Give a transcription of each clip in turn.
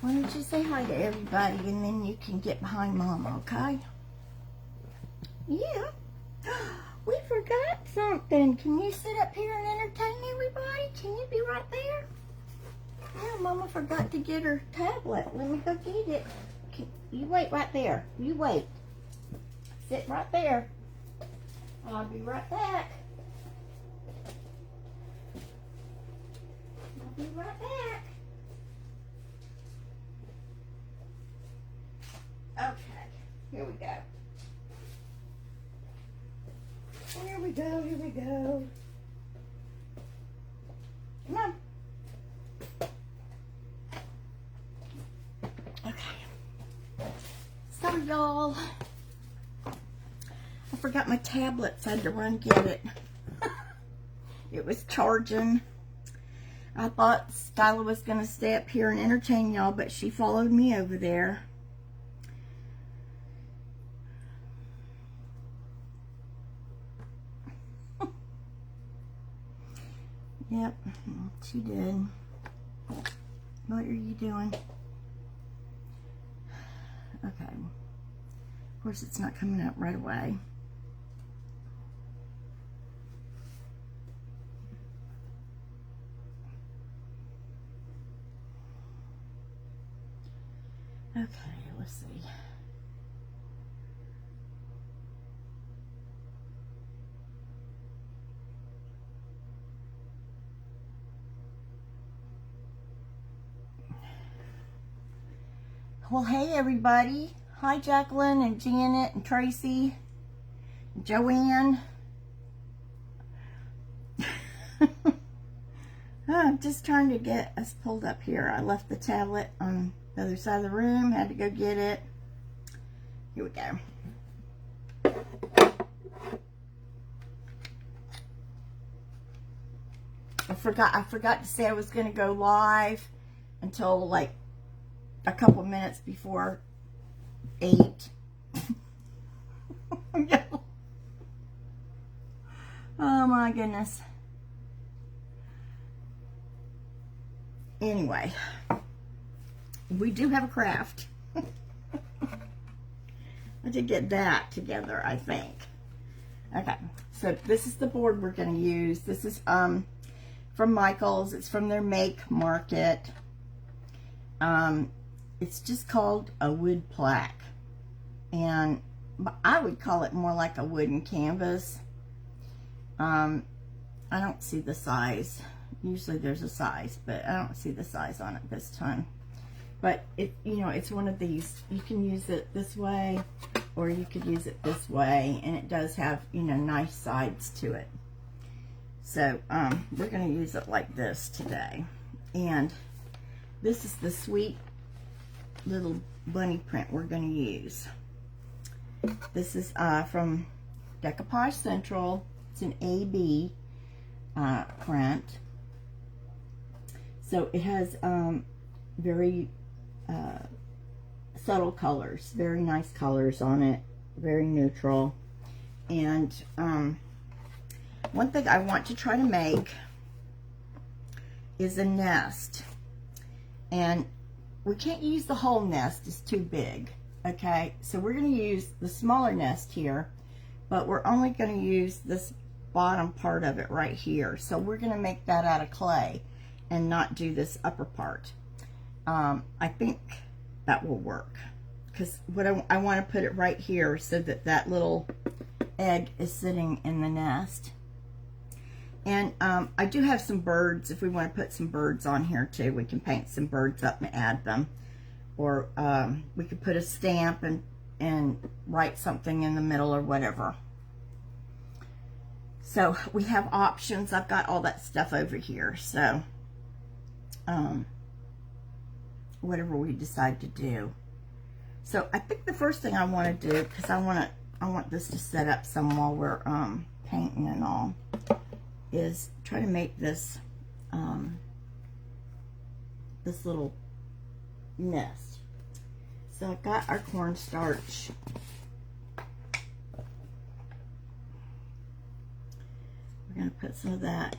Why don't you say hi to everybody and then you can get behind Mama, okay? Yeah. We forgot something. Can you sit up here and entertain everybody? Can you be right there? Yeah, Mama forgot to get her tablet. Let me go get it. You wait right there. You wait. Sit right there. I'll be right back. I'll be right back. Okay, here we go. Here we go, here we go. Come on. Okay. Sorry, y'all. I forgot my tablet, so I had to run get it. It was charging. I thought Skylar was going to stay up here and entertain y'all, but she followed me over there. Yep, she did. What are you doing? Okay. Of course, it's not coming up right away. Okay, let's see. Well, hey everybody. Hi Jacqueline and Janet and Tracy, and Joanne. I'm just trying to get us pulled up here. I left the tablet on the other side of the room, had to go get it. Here we go. I forgot to say I was going to go live until like a couple minutes before 8. Oh my goodness. Anyway, we do have a craft. I did get that together, I think. Okay, so this is the board we're going to use. This is from Michael's. It's from their Make Market. It's just called a wood plaque, and I would call it more like a wooden canvas. I don't see the size. Usually there's a size, but I don't see the size on it this time. But it, you know, it's one of these. You can use it this way, or you could use it this way, and it does have, you know, nice sides to it. So we're going to use it like this today, and this is the sweet little bunny print we're going to use. This is from Decoupage Central. It's an AB print. So it has very subtle colors, very nice colors on it, very neutral. And one thing I want to try to make is a nest. And we can't use the whole nest, it's too big. Okay, so we're going to use the smaller nest here, but we're only going to use this bottom part of it right here. So we're going to make that out of clay and not do this upper part. I think that will work, because what I want to put it right here so that that little egg is sitting in the nest. And I do have some birds. If we want to put some birds on here too, we can paint some birds up and add them. Or we could put a stamp and write something in the middle or whatever. So we have options. I've got all that stuff over here. So whatever we decide to do. So I think the first thing I want to do, because I want this to set up some while we're painting and all, is try to make this this little nest. So I've got our cornstarch. We're going to put some of that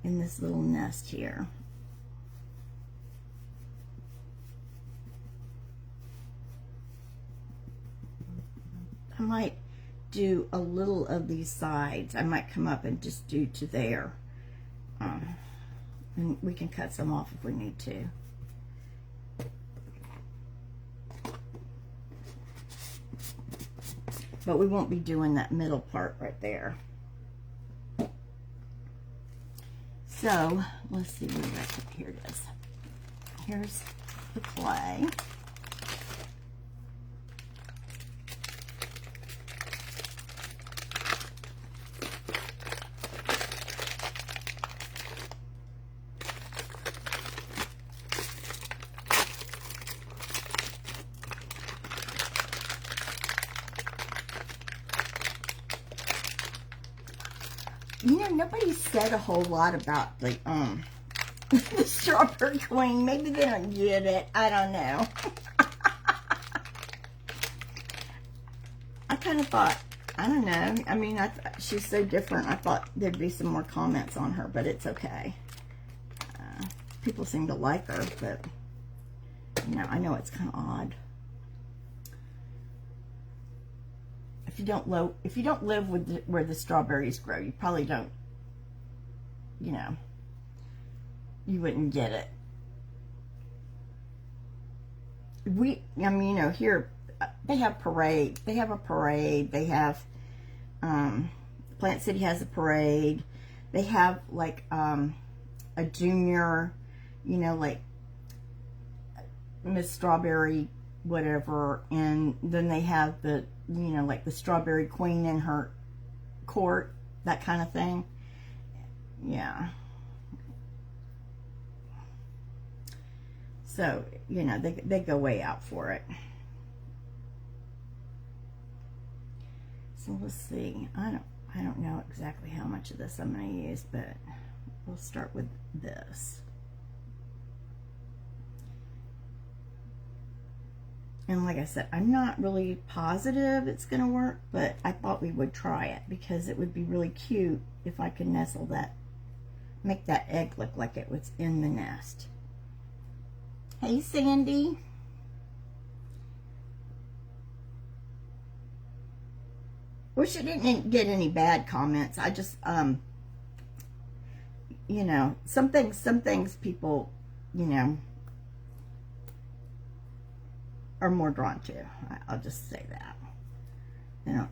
in this little nest here. might do a little of these sides. I might come up and just do to there. And we can cut some off if we need to. But we won't be doing that middle part right there. So, let's see where that's at. Here it is. Here's the clay. You know, nobody said a whole lot about the the strawberry queen. Maybe they don't get it. I don't know. I kind of thought, I don't know. I mean, she's so different. I thought there'd be some more comments on her, but it's okay. People seem to like her, but you know, I know it's kind of odd. If you don't live with where the strawberries grow, you probably don't, you know, you wouldn't get it. I mean, you know, here they have parade. They have a parade. They have, Plant City has a parade. They have like a junior, you know, like Miss Strawberry, whatever, and then they have the, you know, like the strawberry queen in her court, that kind of thing. Yeah. So, you know, they go way out for it. So let's see. I don't know exactly how much of this I'm going to use, but we'll start with this. And like I said, I'm not really positive it's going to work, but I thought we would try it because it would be really cute if I could nestle that, make that egg look like it was in the nest. Hey, Sandy. Wish I didn't get any bad comments. I just, you know, some things people, you know, are more drawn to. I'll just say that. You know.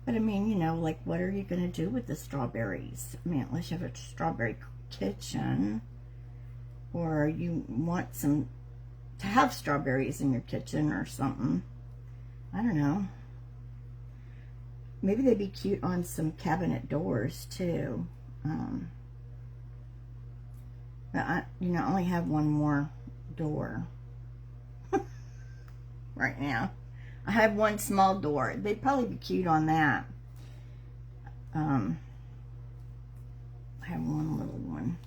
But I mean, you know, like, what are you going to do with the strawberries? I mean, unless you have a strawberry kitchen, or you want some to have strawberries in your kitchen or something. I don't know. Maybe they'd be cute on some cabinet doors too. But I, you know, only have one more door right now. I have one small door. They'd probably be cute on that. I have one little one.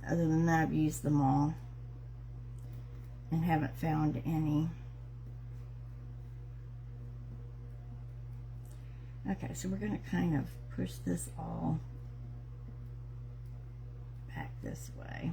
Other than that, I've used them all and haven't found any. Okay, so we're going to kind of push this all back this way.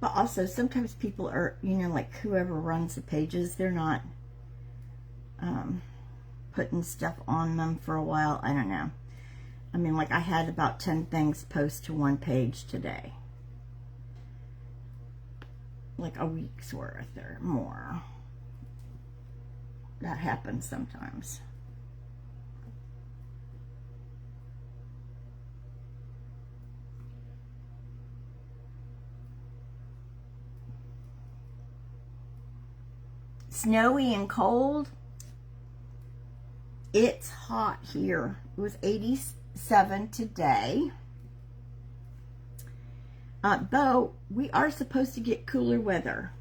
But also, sometimes people are, you know, like whoever runs the pages, they're not putting stuff on them for a while. I don't know. I mean, like I had about 10 things post to one page today. Like a week's worth or more. That happens sometimes. Snowy and cold. It's hot here. It was 87 today. Though we are supposed to get cooler weather.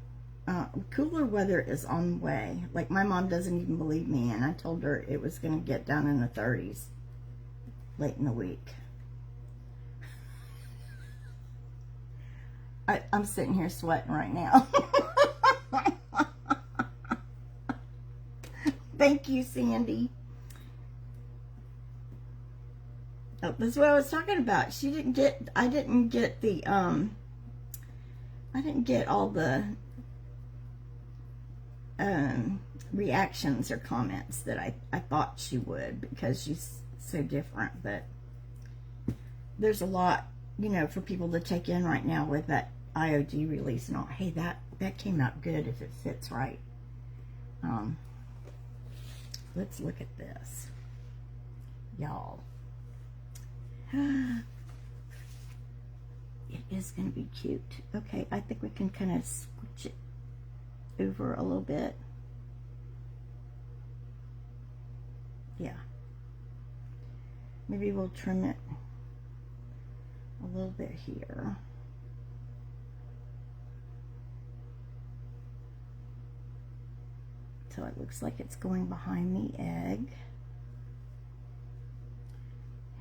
cooler weather is on the way. Like, my mom doesn't even believe me, and I told her it was going to get down in the 30s late in the week. I'm sitting here sweating right now. Thank you, Sandy. Oh, that's what I was talking about. I didn't get the, I didn't get all the reactions or comments that I thought she would, because she's so different. But there's a lot, you know, for people to take in right now with that IOD release and all. Hey, that came out good if it fits right. Let's look at this, y'all. It is going to be cute. Okay, I think we can kind of switch it over a little bit. Yeah. Maybe we'll trim it a little bit here. So it looks like it's going behind the egg.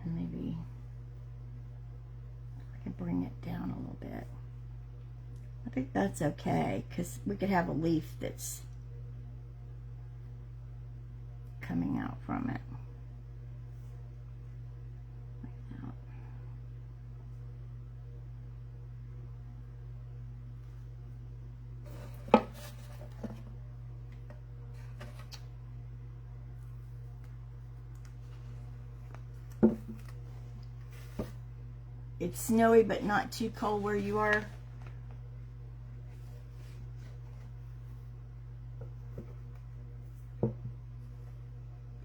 And maybe I can bring it down a little bit. I think that's okay, because we could have a leaf that's coming out from it. Like that. It's snowy, but not too cold where you are.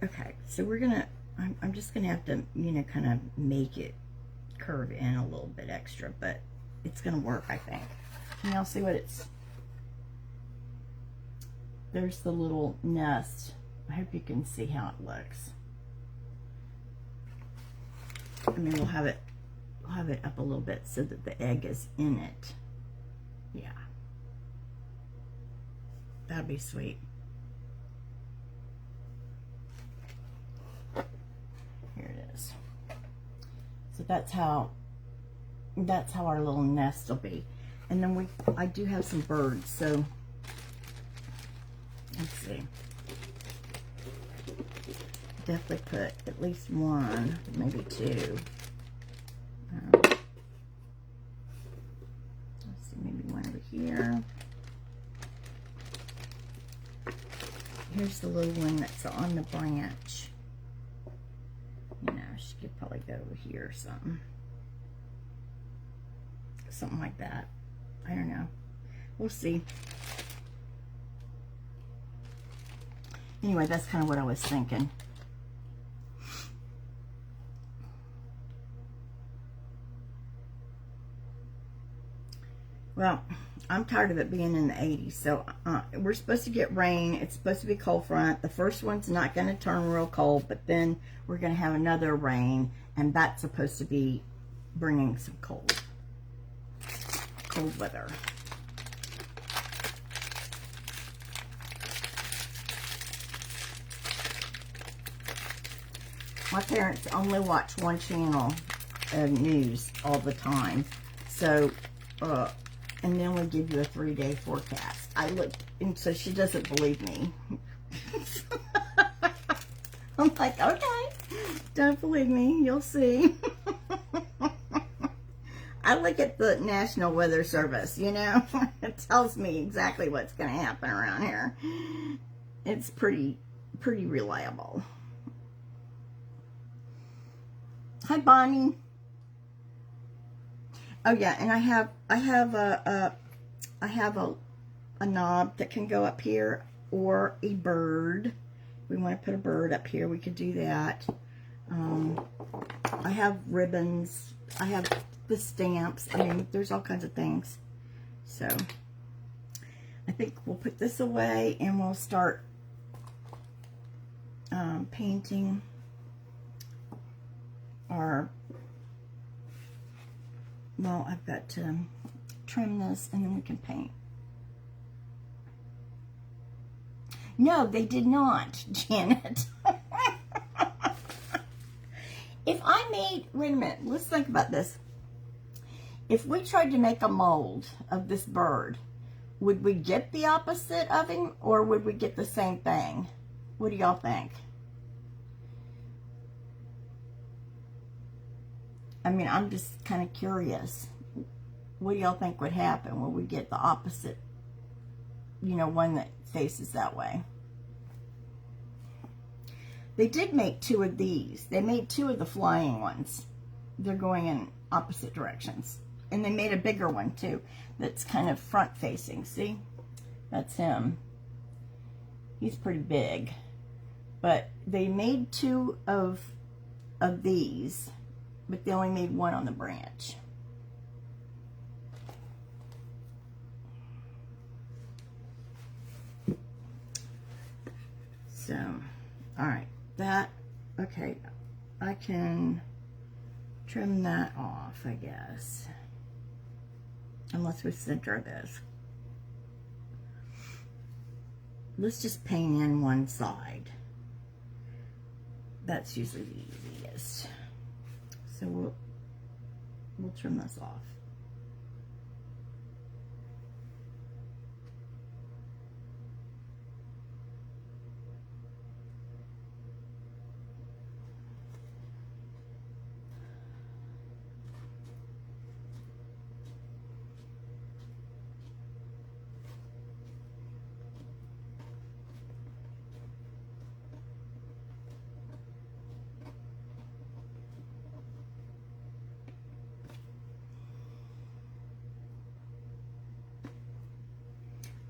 Okay, so we're gonna, I'm just gonna have to, you know, kind of make it curve in a little bit extra, but it's gonna work, I think. And I'll see what it's, there's the little nest. I hope you can see how it looks. I mean, we'll have it up a little bit so that the egg is in it. Yeah. That'd be sweet. Here it is. So that's how our little nest will be. And then I do have some birds, so let's see. Definitely put at least one, maybe two. Let's see, maybe one over here. Here's the little one that's on the branch. You know, she could probably go over here or something. Something like that. I don't know. We'll see. Anyway, that's kind of what I was thinking. Well, I'm tired of it being in the 80s. So we're supposed to get rain. It's supposed to be cold front. The first one's not going to turn real cold, but then we're going to have another rain, and that's supposed to be bringing some cold weather. My parents only watch one channel of news all the time. So, and they only give you a 3-day forecast. I looked, and so she doesn't believe me. I'm like, okay, don't believe me, you'll see. I look at the National Weather Service, you know. It tells me exactly what's going to happen around here. It's pretty reliable. Hi, Bonnie. Oh yeah, and I have a knob that can go up here, or a bird. If we want to put a bird up here, we could do that. I have ribbons. I have the stamps. I mean, there's all kinds of things. So I think we'll put this away and we'll start painting our, well, I've got to trim this and then we can paint. No, they did not, Janet. If I made, wait a minute, let's think about this. If we tried to make a mold of this bird, would we get the opposite of him or would we get the same thing? What do y'all think? I mean, I'm just kind of curious. What do y'all think would happen? Would we get the opposite, you know, one that faces that way? They did make 2 of these. They made 2 of the flying ones. They're going in opposite directions. And they made a bigger one too that's kind of front facing. See? That's him. He's pretty big. But they made 2 of these, but they only made 1 on the branch. So, all right. That, okay, I can trim that off, I guess. Unless we center this. Let's just paint in one side. That's usually the easiest. So we'll trim this off.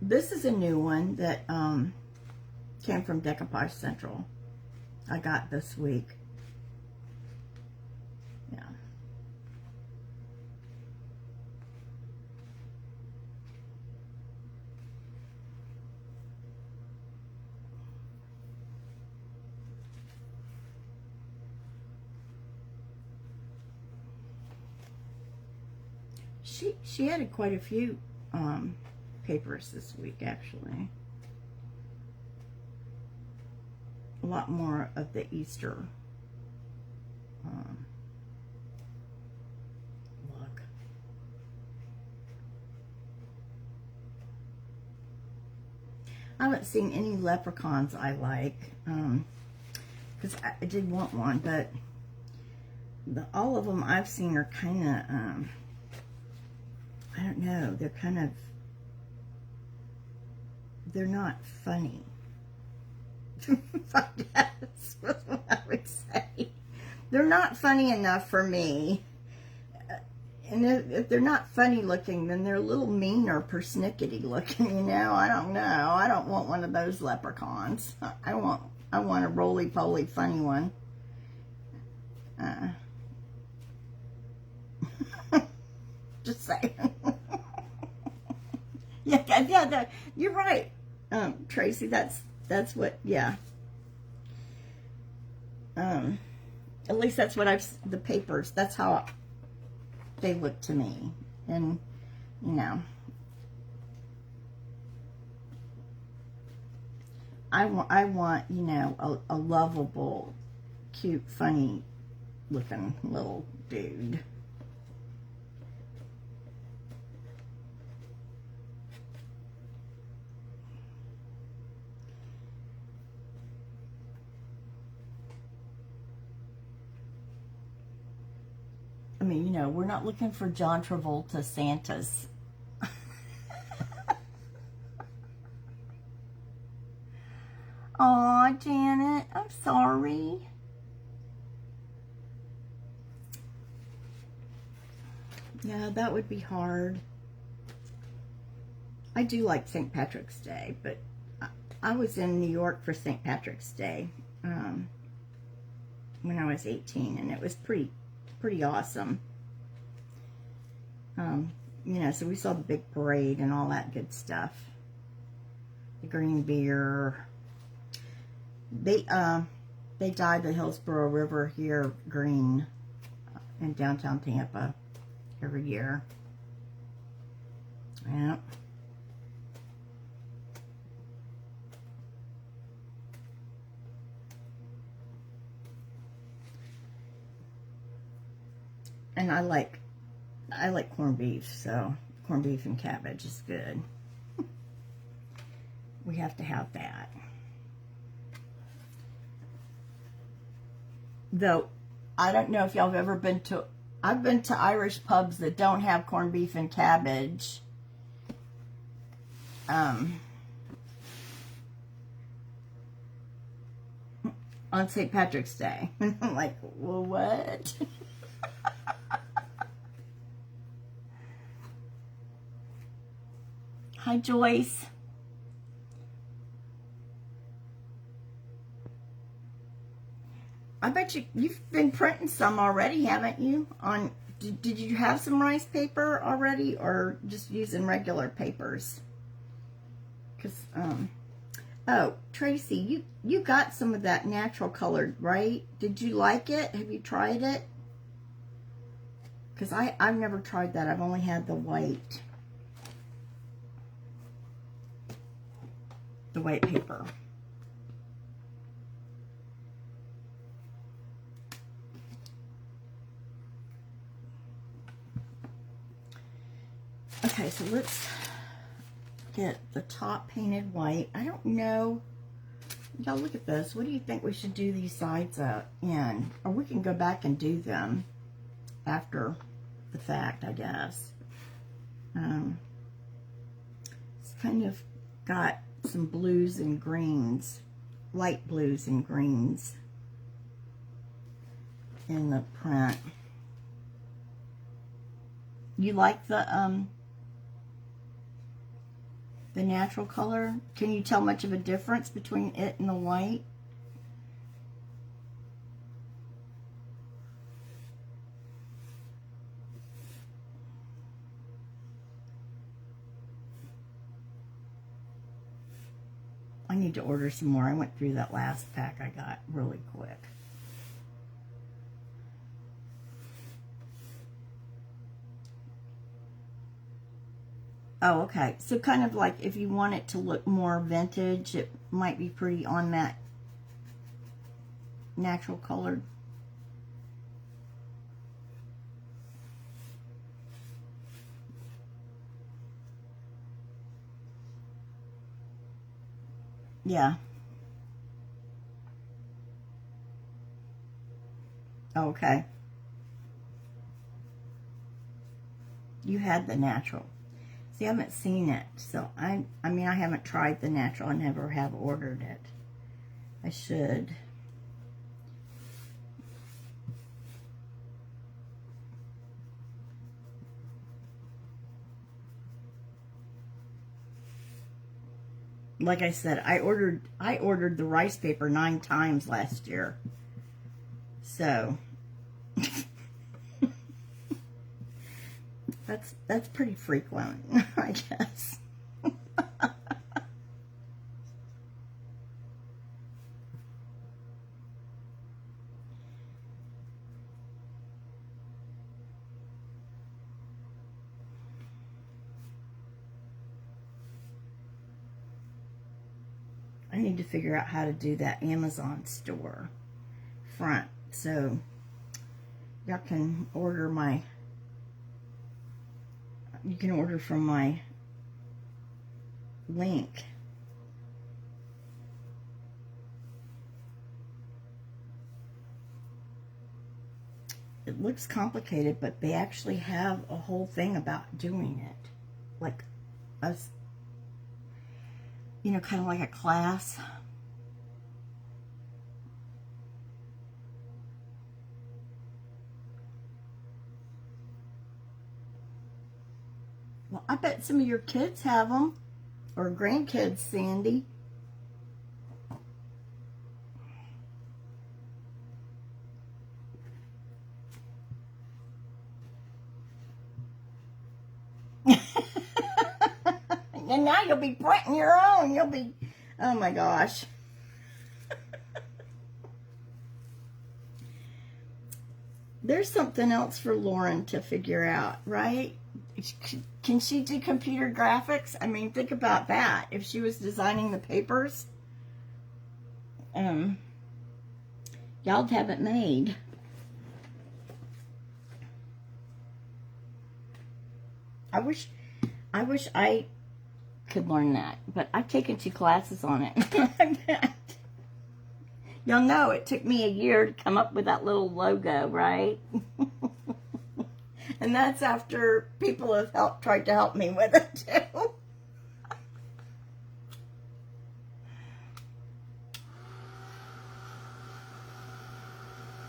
This is a new one that came from Decoupage Central. I got this week. Yeah. She added quite a few papers this week, actually. A lot more of the Easter look. I haven't seen any leprechauns I like, because I did want one, but all of them I've seen are kind of, I don't know, they're kind of, they're not funny. That's what I would say. They're not funny enough for me. And if they're not funny looking, then they're a little mean or persnickety looking, you know? I don't know. I don't want one of those leprechauns. I want a roly-poly funny one. Just saying. Yeah, you're right, Tracy. That's what, yeah. At least that's what the papers, that's how they look to me. And, you know, I want, you know, a lovable, cute, funny looking little dude. I mean, you know, we're not looking for John Travolta Santas. Aw, Janet, I'm sorry. Yeah, that would be hard. I do like St. Patrick's Day, but I was in New York for St. Patrick's Day when I was 18, and it was pretty awesome. You know, so we saw the big parade and all that good stuff. The green beer. They dyed the Hillsborough River here green in downtown Tampa every year. Yeah. And I like corned beef, so corned beef and cabbage is good. We have to have that. Though, I don't know if y'all have ever been to, I've been to Irish pubs that don't have corned beef and cabbage. On St. Patrick's Day. I'm like, well, what? Hi, Joyce. I bet you've been printing some already, haven't you? Did you have some rice paper already, or just using regular papers? Because, oh, Tracy, you got some of that natural colored, right? Did you like it? Have you tried it? Because I've never tried that. I've only had the white. The white paper. Okay, so let's get the top painted white. I don't know. Y'all look at this. What do you think we should do these sides in? Or we can go back and do them after the fact, I guess. It's kind of got some blues and greens, light blues and greens in the print. You like the natural color? Can you tell much of a difference between it and the white? I need to order some more. I went through that last pack I got really quick. Oh, okay. So kind of like if you want it to look more vintage, it might be pretty on that natural colored. Yeah. Okay. You had the natural. See, I haven't seen it, so I mean, I haven't tried the natural. I never have ordered it. I should. Like I said, I ordered the rice paper 9 times last year. So that's pretty frequent, I guess. I need to figure out how to do that Amazon store front, so y'all can order you can order from my link. It looks complicated, but they actually have a whole thing about doing it. Like us, you know, kind of like a class. Well, I bet some of your kids have them, or grandkids, Sandy. And now you'll be printing your own. You'll be, oh my gosh. There's something else for Lauren to figure out, right? Can she do computer graphics? I mean, think about that. If she was designing the papers, y'all have it made. I wish I could learn that, but I've taken 2 classes on it. Y'all know it took me a year to come up with that little logo, right? And that's after people have tried to help me with it too.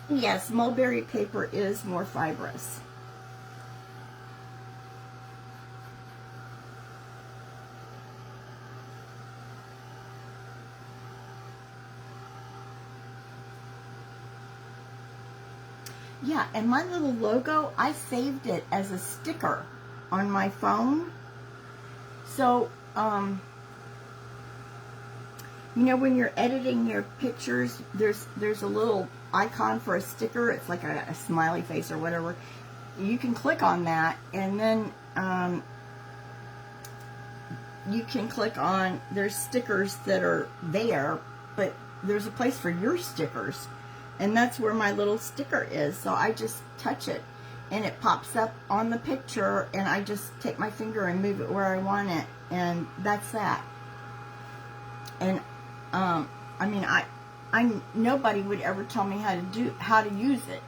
Yes, mulberry paper is more fibrous. Yeah, and my little logo, I saved it as a sticker on my phone. So, you know, when you're editing your pictures, there's a little icon for a sticker. It's like a smiley face or whatever. You can click on that, and then you can click on, there's stickers that are there, but there's a place for your stickers. And that's where my little sticker is. So I just touch it, and it pops up on the picture, and I just take my finger and move it where I want it, and that's that. And I mean, nobody would ever tell me how to use it,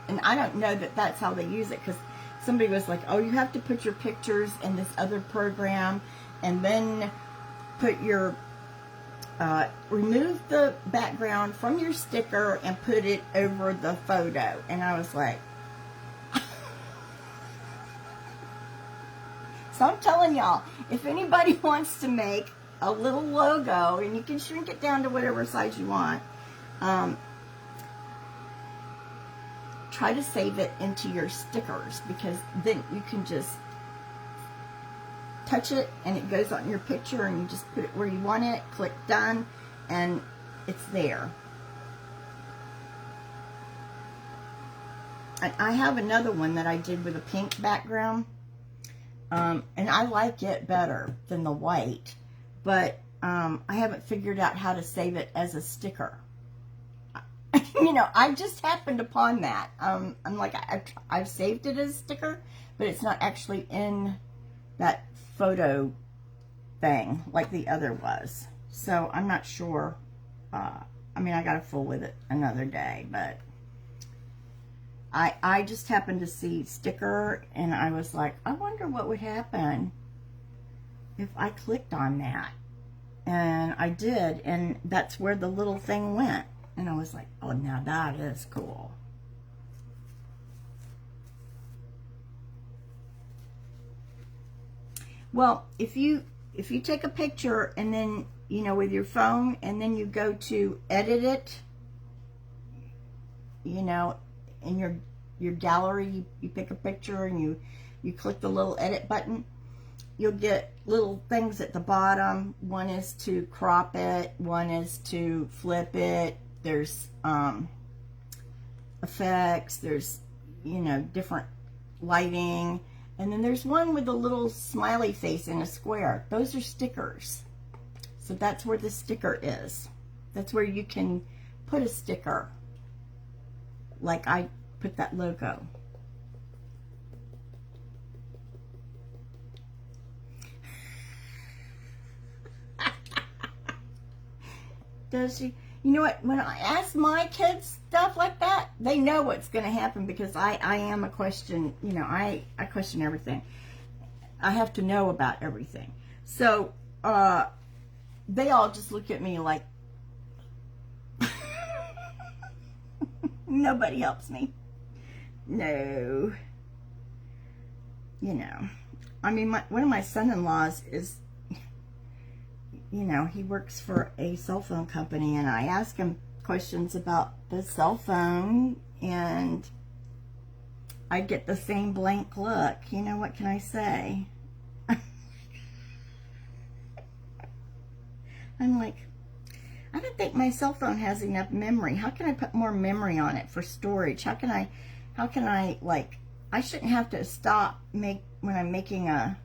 and I don't know that that's how they use it, because somebody was like, oh, you have to put your pictures in this other program, and then put your remove the background from your sticker and put it over the photo. And I was like, so I'm telling y'all, if anybody wants to make a little logo, and you can shrink it down to whatever size you want, try to save it into your stickers, because then you can just touch it and it goes on your picture, and you just put it where you want it, click done, and it's there. And I have another one that I did with a pink background, and I like it better than the white, but I haven't figured out how to save it as a sticker. You know, I just happened upon that. I'm like, I've saved it as a sticker, but it's not actually in that photo thing like the other was. So I'm not sure. I mean, I gotta fool with it another day, but I just happened to see sticker, and I was like, I wonder what would happen if I clicked on that. And I did, and that's where the little thing went. And I was like, oh, now that is cool. Well, if you take a picture, and then, you know, with your phone, and then you go to edit it, you know, in your gallery, you pick a picture and you click the little edit button, you'll get little things at the bottom. One is to crop it, one is to flip it. There's effects, there's, you know, different lighting, and then there's one with a little smiley face in a square. Those are stickers. So that's where the sticker is. That's where you can put a sticker, like I put that logo. Does she? You know what? When I ask my kids stuff like that, they know what's going to happen, because I am a question. You know, I question everything. I have to know about everything. So they all just look at me like nobody helps me. No. You know, I mean, one of my son-in-laws is, you know, he works for a cell phone company, and I ask him questions about the cell phone, and I get the same blank look. You know, what can I say? I'm like, I don't think my cell phone has enough memory. How can I put more memory on it for storage? How can I like, I shouldn't have to stop when I'm making a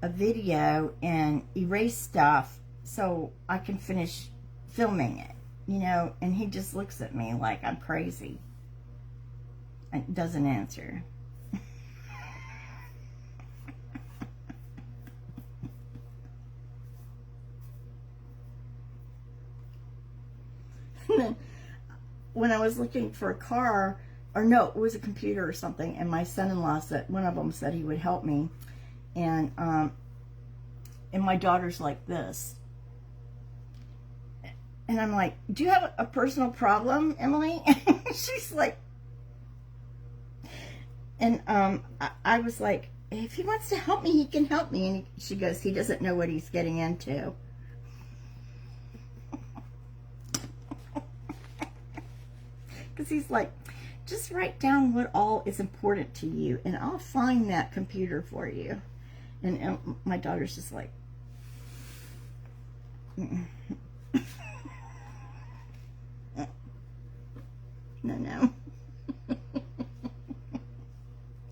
video and erase stuff so I can finish filming it, you know. And he just looks at me like I'm crazy and doesn't answer. And then when I was looking for a car, or no, it was a computer or something, and my son-in-law said, one of them said he would help me, and my daughter's like this, and I'm like, do you have a personal problem, Emily? She's like, and I was like, if he wants to help me, he can help me, and she goes, he doesn't know what he's getting into. Because he's like, just write down what all is important to you, and I'll find that computer for you. And my daughter's just like, no.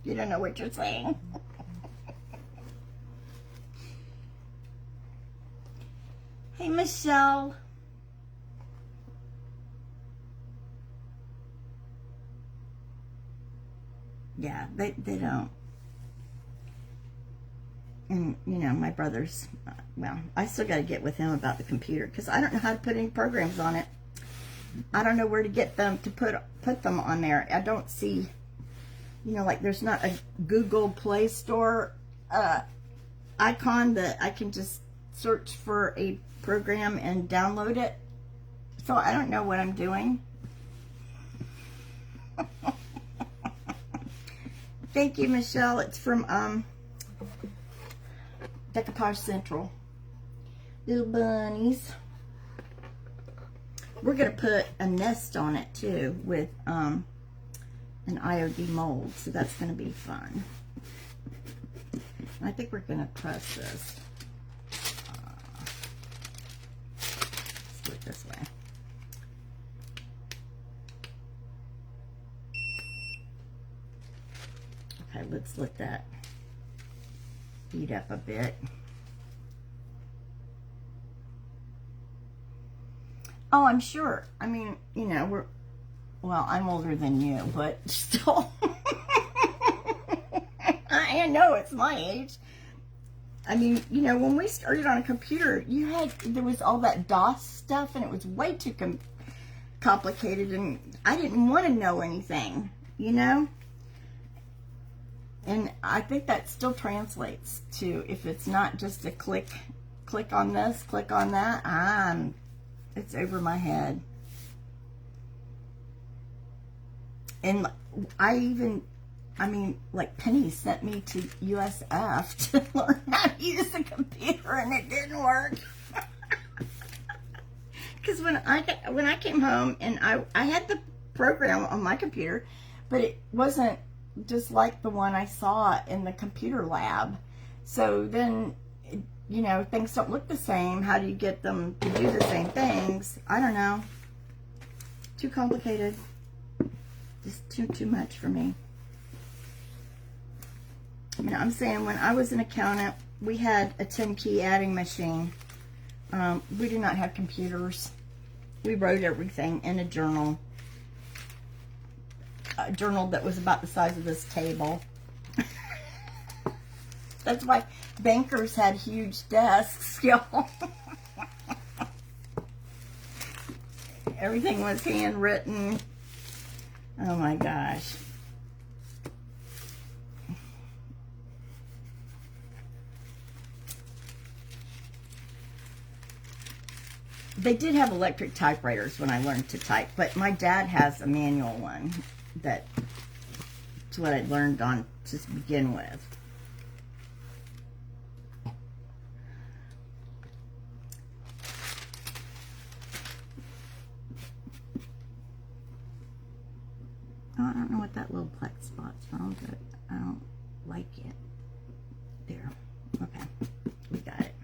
You don't know what you're saying. Hey, Michelle. Yeah, they don't. And, you know, my brother's, well, I still got to get with him about the computer because I don't know how to put any programs on it. I don't know where to get them to put them on there. I don't see, you know, like there's not a Google Play Store icon that I can just search for a program and download it. So I don't know what I'm doing. Thank you, Michelle. It's from Decoupage Central. Little bunnies. We're going to put a nest on it, too, with an IOD mold. So that's going to be fun. I think we're going to press this. Let's do it this way. Okay, let's let that heat up a bit. Oh, I'm sure. I mean, you know, well, I'm older than you, but still. I know it's my age. I mean, you know, when we started on a computer, there was all that DOS stuff, and it was way too complicated, and I didn't want to know anything, you know? And I think that still translates to, if it's not just a click on this, click on that, it's over my head. And I mean, like Penny sent me to USF to learn how to use the computer, and it didn't work. Because when I came home, and I had the program on my computer, but it wasn't just like the one I saw in the computer lab. So then, you know, things don't look the same. How do you get them to do the same things? I don't know. Too complicated. Just too much for me. I mean, I'm saying when I was an accountant, we had a 10-key adding machine. We do not have computers. We wrote everything in a journal. A journal that was about the size of this table. That's why bankers had huge desks, y'all. Everything was handwritten. Oh my gosh. They did have electric typewriters when I learned to type, but my dad has a manual one. That's what I learned on to begin with. Oh, I don't know what that little plaque spot's from, but I don't like it. There. Okay. We got it.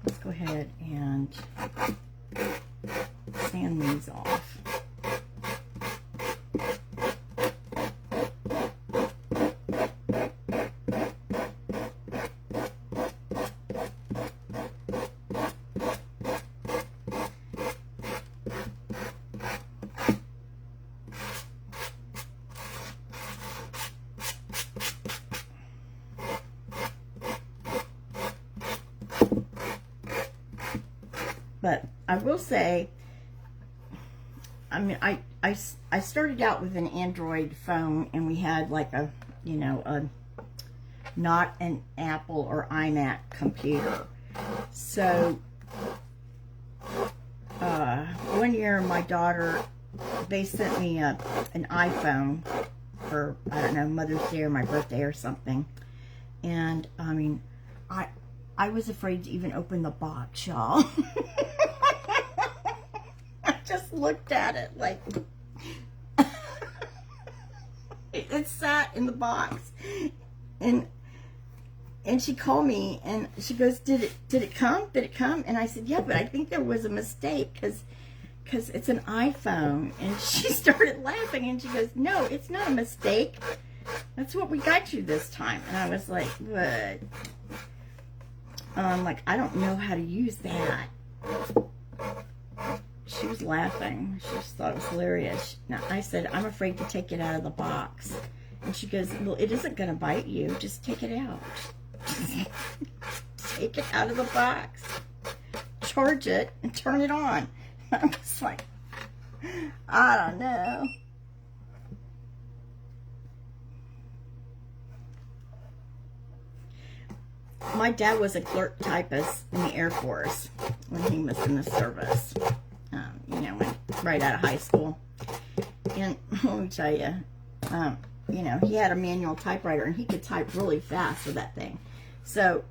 Let's go ahead and sand these off. But I will say, I mean, I started out with an Android phone, and we had like a, you know, not an Apple or iMac computer. So one year my daughter, they sent me an iPhone for, I don't know, Mother's Day or my birthday or something. And I mean, I was afraid to even open the box, y'all. I just looked at it like it sat in the box, and she called me and she goes, did it come? Did it come? And I said, yeah, but I think there was a mistake because it's an iPhone. And she started laughing and she goes, no, it's not a mistake. That's what we got you this time. And I was like, what? Like, I don't know how to use that. She was laughing. She just thought it was hilarious. Now, I said, I'm afraid to take it out of the box. And she goes, well, it isn't going to bite you. Just take it out. Take it out of the box. Charge it and turn it on. I was like, I don't know. My dad was a clerk typist in the Air Force when he was in the service. You know, right out of high school. And let me tell you, you know, he had a manual typewriter and he could type really fast with that thing. So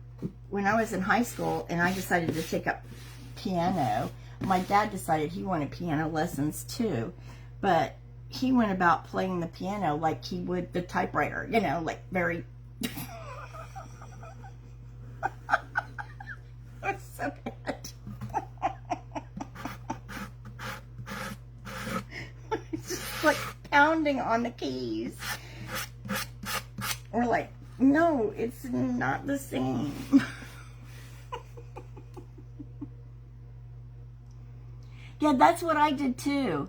when I was in high school and I decided to take up piano, my dad decided he wanted piano lessons too. But he went about playing the piano like he would the typewriter, you know, like very... It was so bad. Just like pounding on the keys. Or like, no, it's not the same. Yeah, that's what I did too.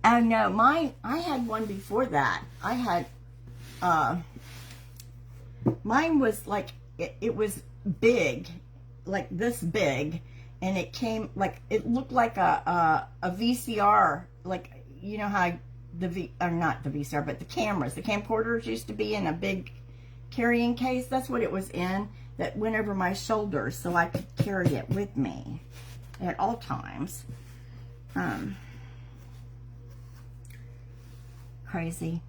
Oh no, I had one before that. I had, mine was like, it was big, like this big, and it came, like, it looked like a VCR, like, you know how or not the VCR, but the cameras, the camcorders used to be in a big carrying case. That's what it was in, that went over my shoulders so I could carry it with me at all times. Crazy.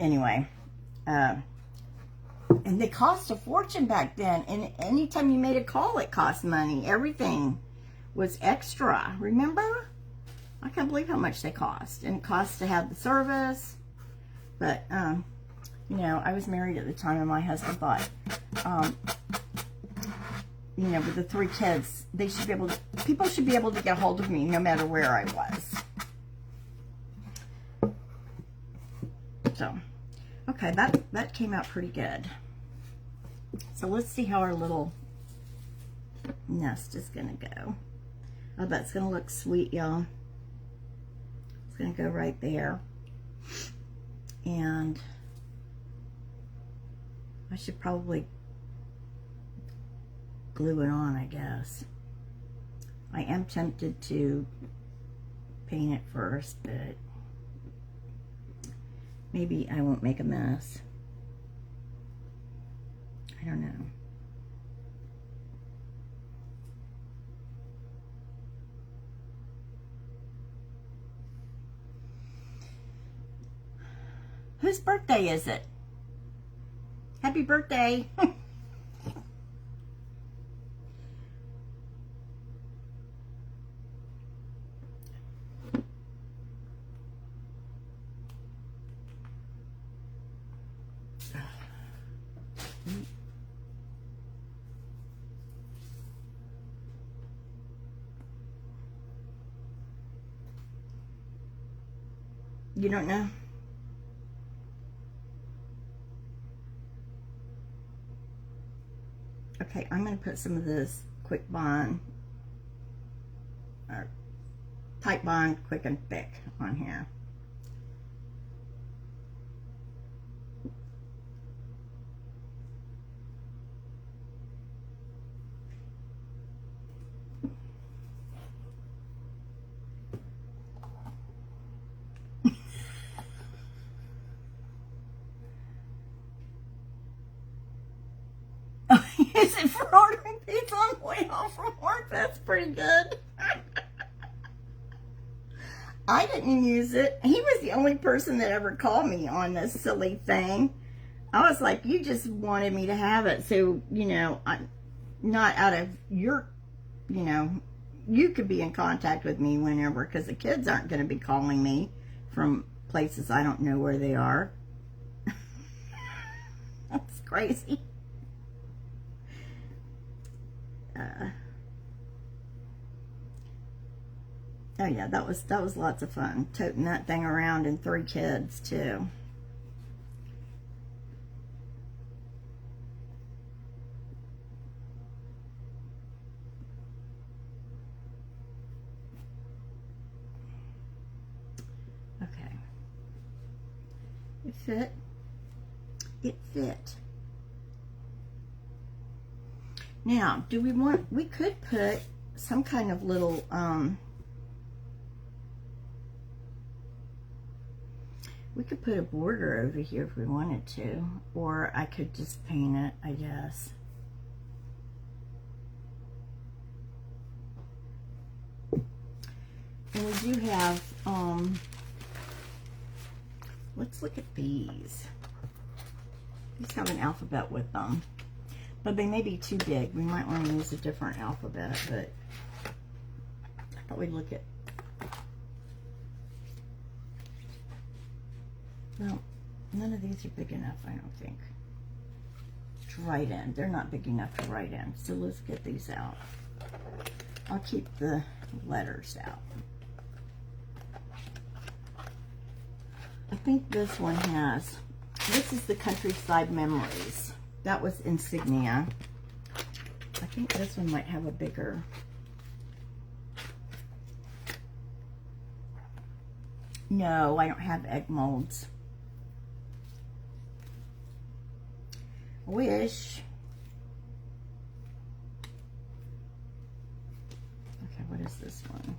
Anyway, and they cost a fortune back then, and anytime you made a call it cost money. Everything was extra, remember? I can't believe how much they cost, and it cost to have the service. But you know, I was married at the time, and my husband thought, you know, with the 3 kids, they should be able to, people should be able to get a hold of me no matter where I was. So, okay, that came out pretty good. So let's see how our little nest is gonna go. Oh, that's gonna look sweet, y'all. It's gonna go right there. And I should probably glue it on, I guess. I am tempted to paint it first, but maybe I won't make a mess. I don't know. Whose birthday is it? Happy birthday. You don't know? Okay, I'm going to put some of this Quick Bond, or Tight Bond Quick and Thick on here. use it for ordering pizza on the way home from work. That's pretty good. I didn't use it. He was the only person that ever called me on this silly thing. I was like, you just wanted me to have it. So, you know, not out of your, you know, you could be in contact with me whenever, because the kids aren't going to be calling me from places I don't know where they are. That's crazy. Oh yeah, that was lots of fun, toting that thing around, and 3 kids too. Okay. It fit. It fit. Now, do we want, we could put some kind of little, we could put a border over here if we wanted to, or I could just paint it, I guess. And we do have, let's look at these. These have an alphabet with them, but they may be too big. We might want to use a different alphabet, but I thought we'd look at, well, none of these are big enough, I don't think, to write in. They're not big enough to write in, so let's get these out. I'll keep the letters out. I think this one has, this is the Countryside Memories. That was insignia. I think this one might have a bigger. No, I don't have egg molds. Wish. Okay, what is this one?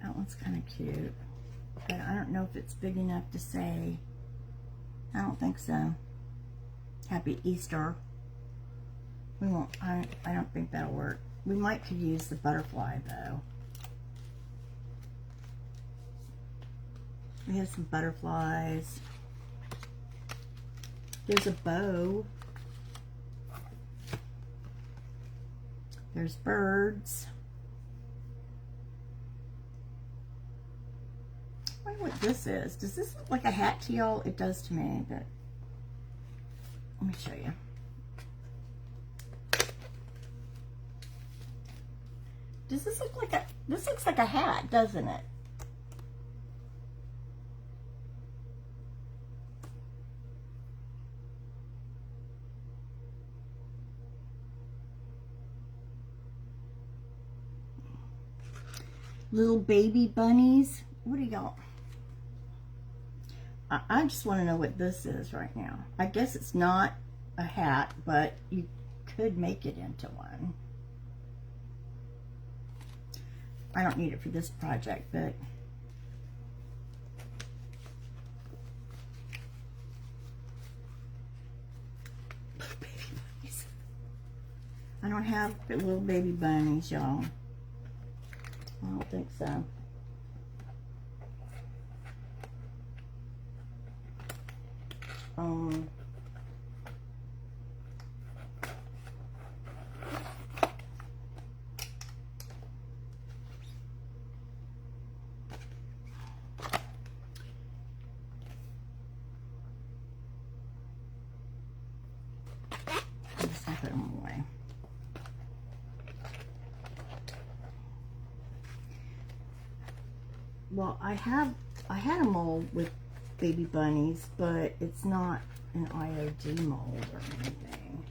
That one's kind of cute, but I don't know if it's big enough to say. I don't think so. Happy Easter. We won't, I don't think that'll work. We might could use the butterfly though. We have some butterflies. There's a bow. There's birds. I wonder what this is. Does this look like a hat to y'all? It does to me, but let me show you. Does this look like a, this looks like a hat, doesn't it? Little baby bunnies. What do y'all? I just want to know what this is right now. I guess it's not a hat, but you could make it into one. I don't need it for this project, but baby bunnies. I don't have little baby bunnies, y'all. I don't think so. I'm just gonna put them away. Well, I had a mold with baby bunnies, but it's not an IOD mold or anything.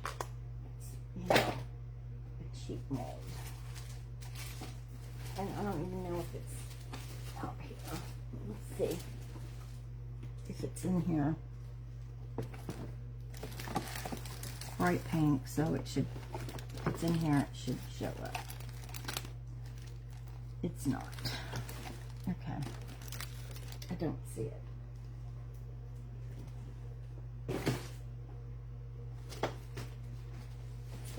It's, you know, a cheap mold. And I don't even know if it's out here. Let's see if it's in here. Bright pink, so it should, if it's in here, it should show up. It's not. Okay. I don't see it.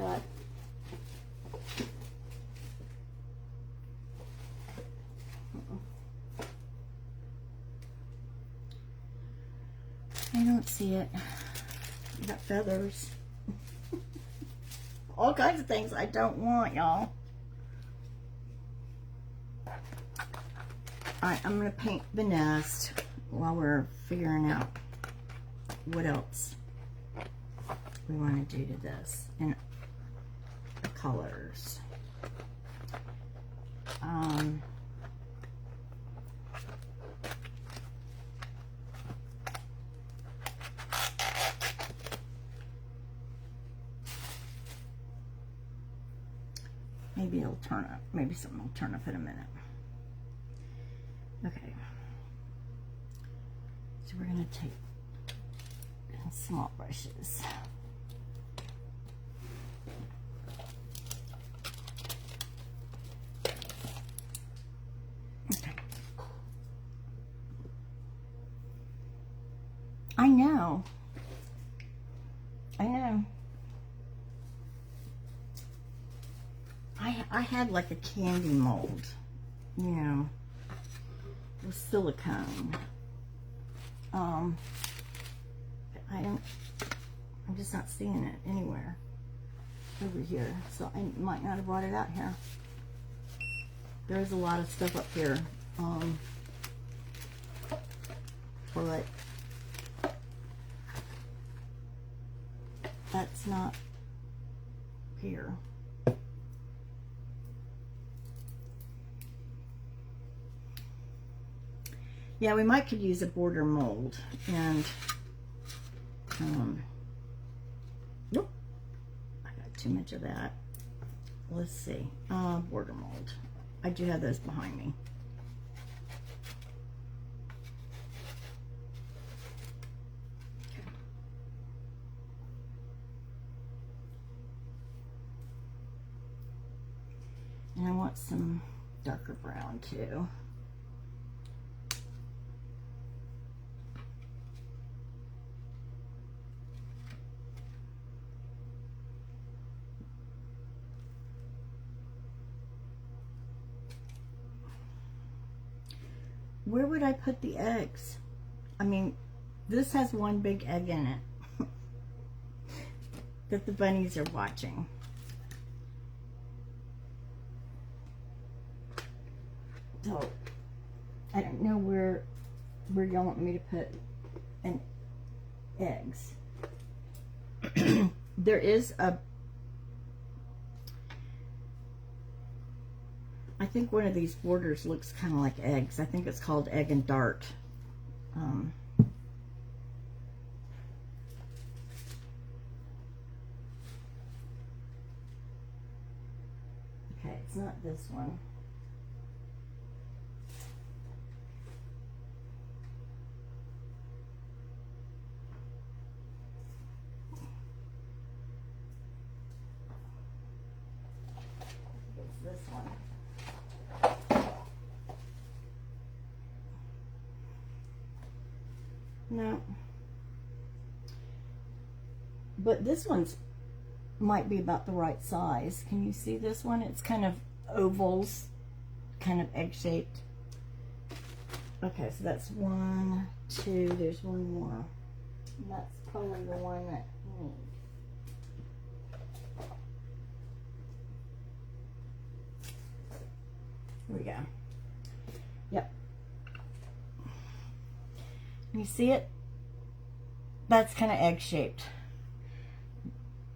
that. I don't see it. You got feathers. All kinds of things I don't want, y'all. Alright, I'm going to paint the nest while we're figuring out what else we want to do to this and the colors. Maybe it'll turn up. Maybe something will turn up in a minute. Okay. So we're going to take small brushes. Okay. I know. I had like a candy mold, you know, with silicone. I'm just not seeing it anywhere over here, so I might not have brought it out here. There's a lot of stuff up here, but that's not here. Yeah, we might could use a border mold, and nope, I got too much of that. Let's see, border mold. I do have those behind me. Okay. And I want some darker brown too. Where would I put the eggs? I mean, this has one big egg in it that the bunnies are watching. So, I don't know where y'all want me to put eggs. There is a, I think one of these borders looks kind of like eggs. I think it's called Egg and Dart. Okay, it's not this one. It's this one. No. But this one's might be about the right size. Can you see this one? It's kind of ovals, kind of egg-shaped. Okay, so that's 1, 2, there's one more. And that's probably the one that I need. Here we go. Yep. You see it? That's kind of egg-shaped.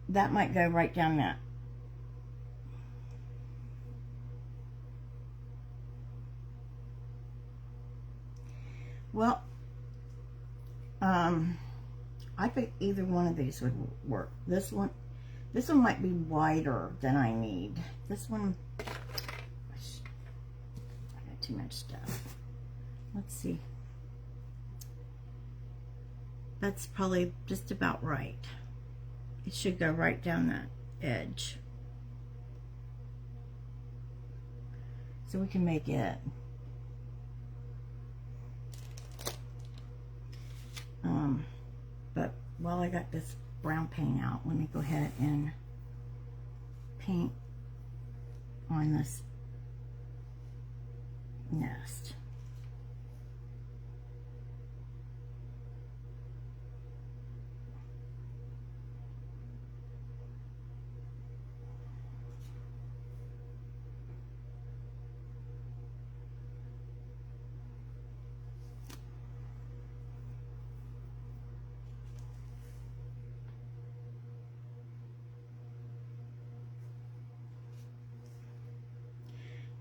That might go right down that. Well, I think either one of these would work. This one might be wider than I need. This one, I got too much stuff. Let's see. That's probably just about right. It should go right down that edge. So we can make it. But while I got this brown paint out, let me go ahead and paint on this nest.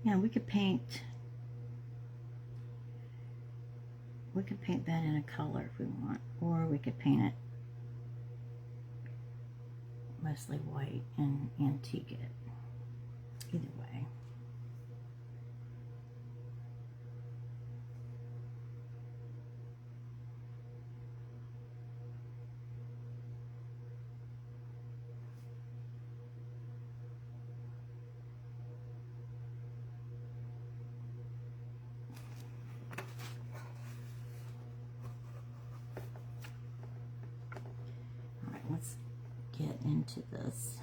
Yeah, we could paint that in a color if we want, or we could paint it mostly white and antique it. Either way. Let's get into this.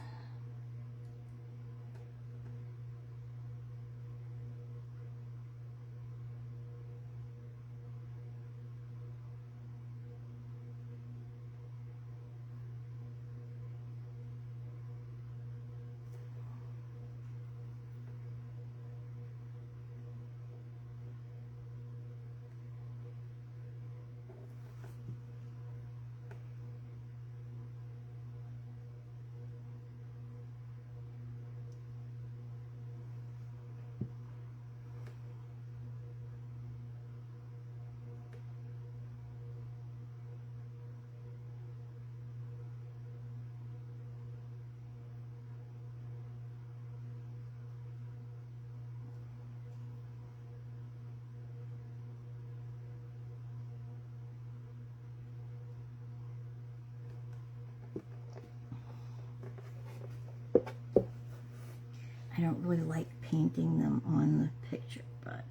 I don't really like painting them on the picture, but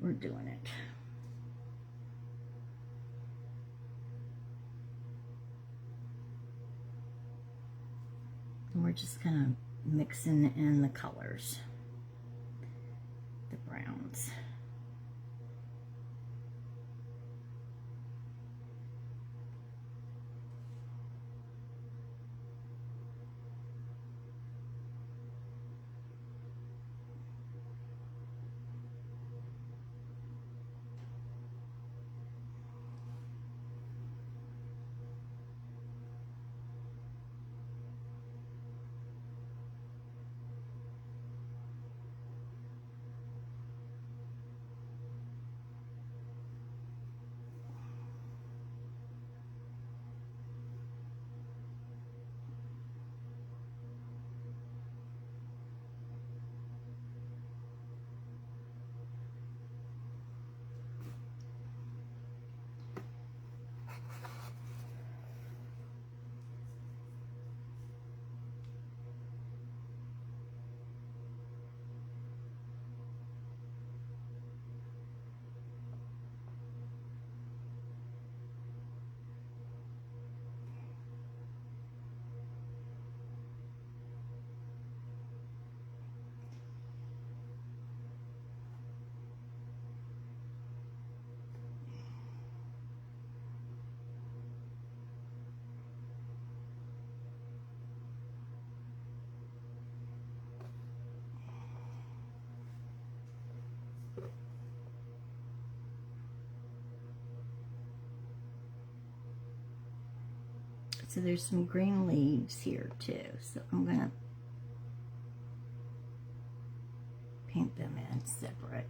we're doing it. And we're just kind of mixing in the colors, the browns. So there's some green leaves here too. So I'm gonna paint them in separate.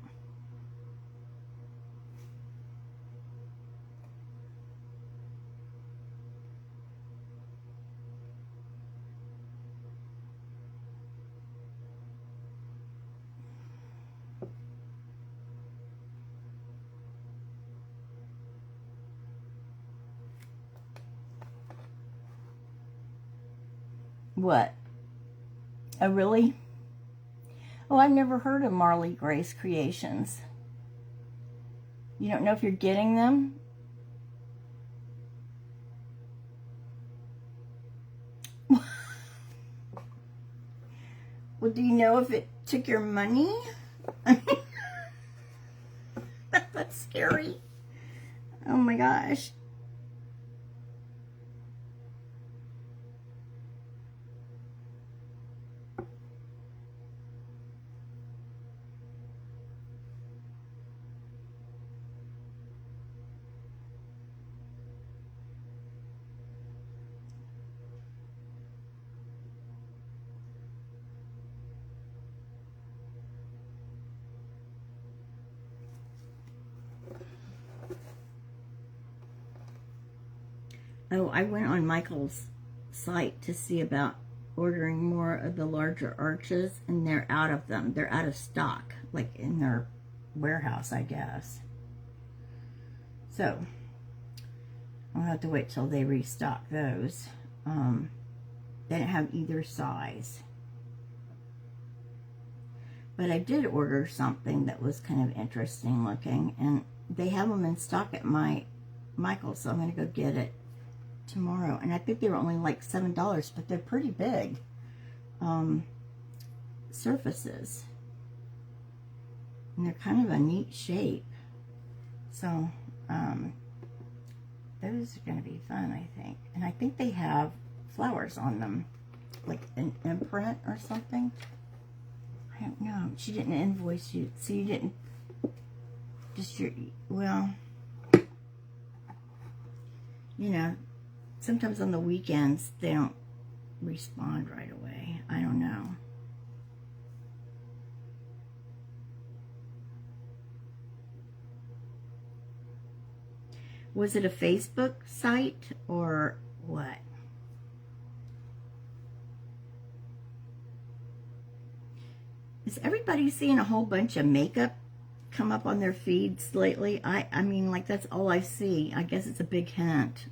What? Oh, really? Oh, I've never heard of Marley Grace Creations. You don't know if you're getting them? Well, do you know if it took your money? I mean, that's scary. Oh my gosh. Oh, I went on Michael's site to see about ordering more of the larger arches, and they're out of them. They're out of stock, like in their warehouse, I guess. So, I'll have to wait till they restock those. They didn't have either size. But I did order something that was kind of interesting looking, and they have them in stock at Michael's, so I'm going to go get it tomorrow. And I think they were only like $7, but they're pretty big surfaces, and they're kind of a neat shape. So those are going to be fun, I think. And I think they have flowers on them, like an imprint or something. I don't know. She didn't invoice you, so you didn't just your, well, you know, sometimes on the weekends they don't respond right away. I don't know. Was it a Facebook site or what? Is everybody seeing a whole bunch of makeup come up on their feeds lately? I mean, like, that's all I see. I guess it's a big hint.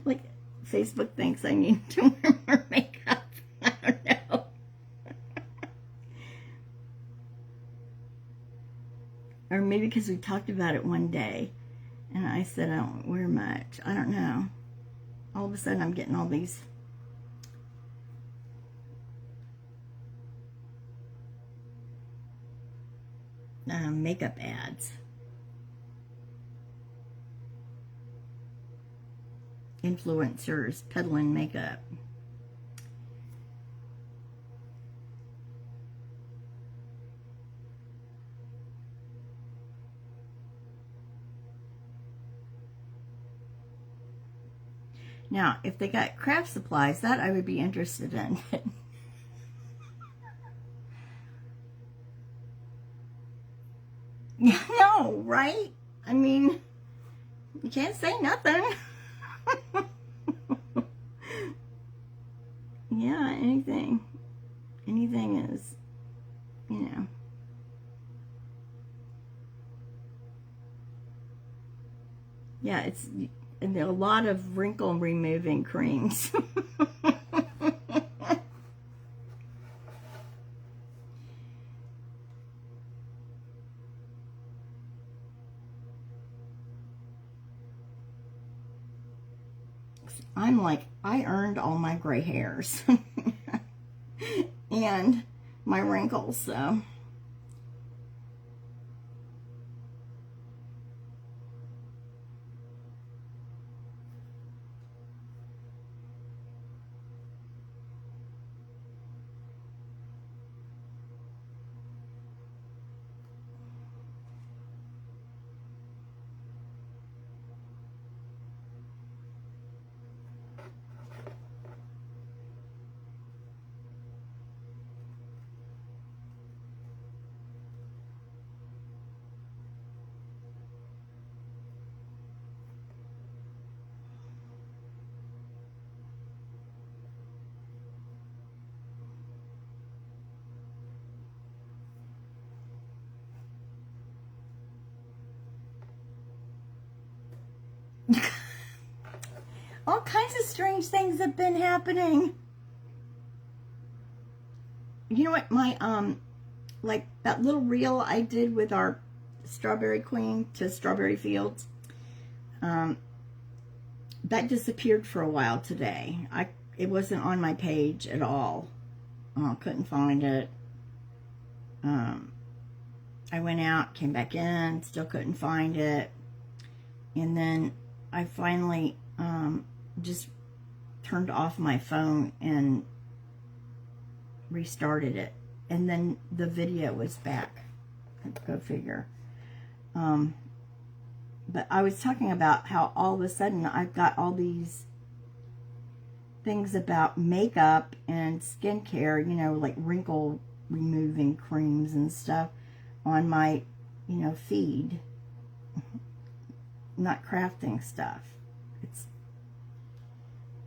Like, Facebook thinks I need to wear more makeup. I don't know. Or maybe because we talked about it one day, and I said I don't wear much. I don't know. All of a sudden I'm getting all these makeup ads. Influencers peddling makeup. Now, if they got craft supplies, that I would be interested in. Yeah, no, right? I mean, you can't say nothing. Yeah, anything. Anything is, you know. Yeah, it's, and there are a lot of wrinkle removing creams. I'm like, I earned all my gray hairs and my wrinkles, so. All kinds of strange things have been happening. You know what, my like that little reel I did with our strawberry queen to Strawberry Fields, that disappeared for a while today. It wasn't on my page at all. Couldn't find it. I went out, came back in, still couldn't find it. And then I finally just turned off my phone and restarted it. And then the video was back. Go figure. But I was talking about how all of a sudden I've got all these things about makeup and skincare, you know, like wrinkle removing creams and stuff on my, you know, feed. Not crafting stuff. It's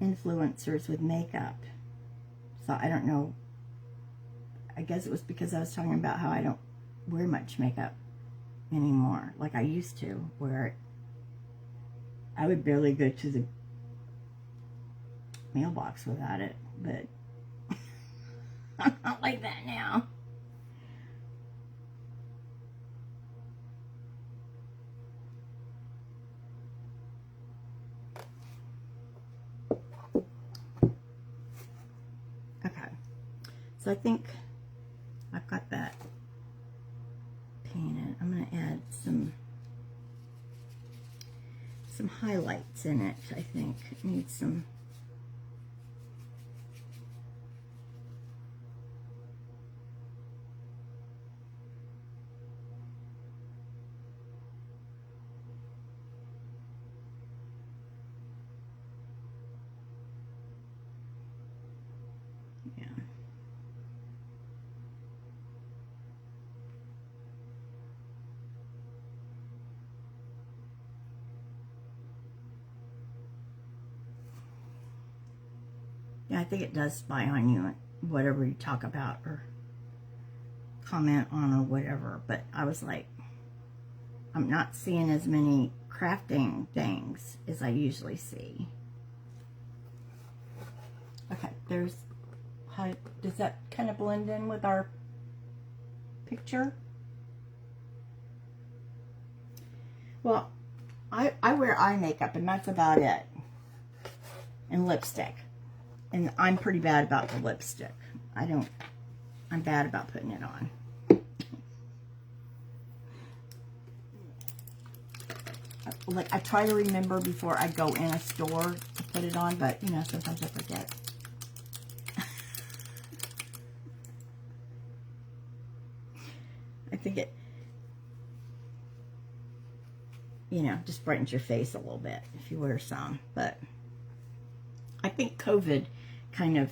influencers with makeup. So I don't know. I guess it was because I was talking about how I don't wear much makeup anymore like I used to, where I would barely go to the mailbox without it, but I'm not like that now. Okay, so I think I've got that painted. I'm going to add some highlights in it. I think it needs some. Yeah. Yeah, I think it does spy on you, whatever you talk about or comment on or whatever. But I was like, I'm not seeing as many crafting things as I usually see. Okay, there's, how does that kind of blend in with our picture? Well, I wear eye makeup and that's about it. And lipstick. And I'm pretty bad about the lipstick. I'm bad about putting it on. Like, I try to remember before I go in a store to put it on, but, you know, sometimes I forget. I think it, you know, just brightens your face a little bit if you wear some. But I think COVID kind of,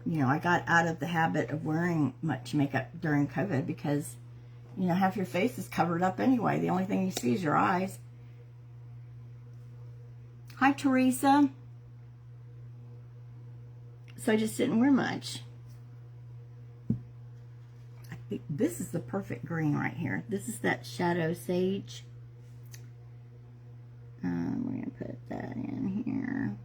you know, I got out of the habit of wearing much makeup during COVID because, you know, half your face is covered up anyway. The only thing you see is your eyes. Hi, Teresa. So I just didn't wear much. I think this is the perfect green right here. This is that Shadow Sage. We're going to put that in here.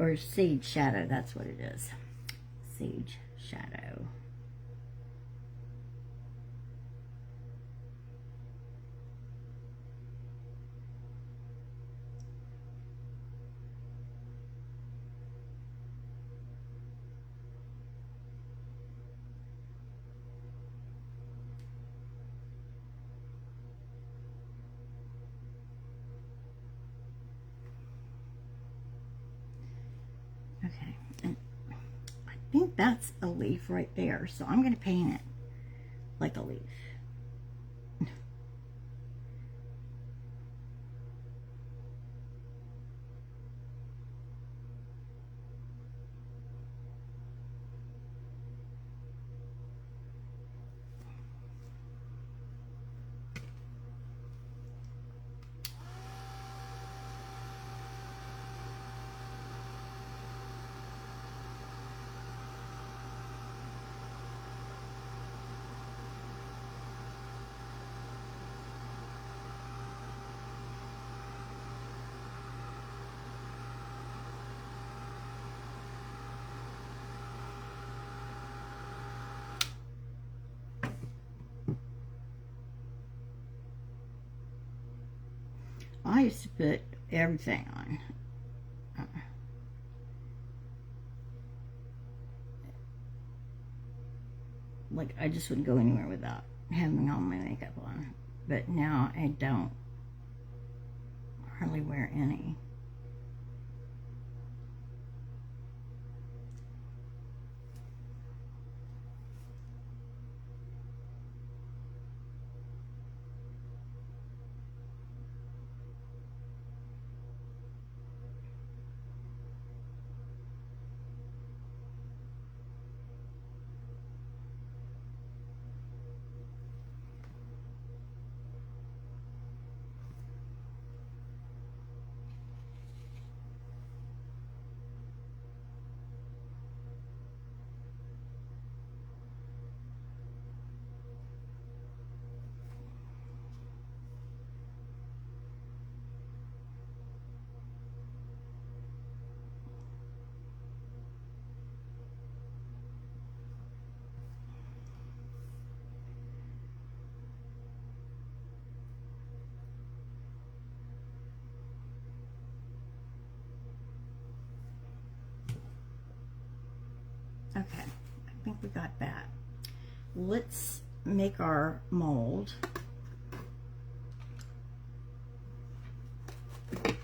Or Sage Shadow, that's what it is. Sage Shadow. Okay, and I think that's a leaf right there, so I'm going to paint it like a leaf. I used to put everything on. Like, I just wouldn't go anywhere without having all my makeup on. But now I don't hardly wear any. Okay, I think we got that. Let's make our mold. Well,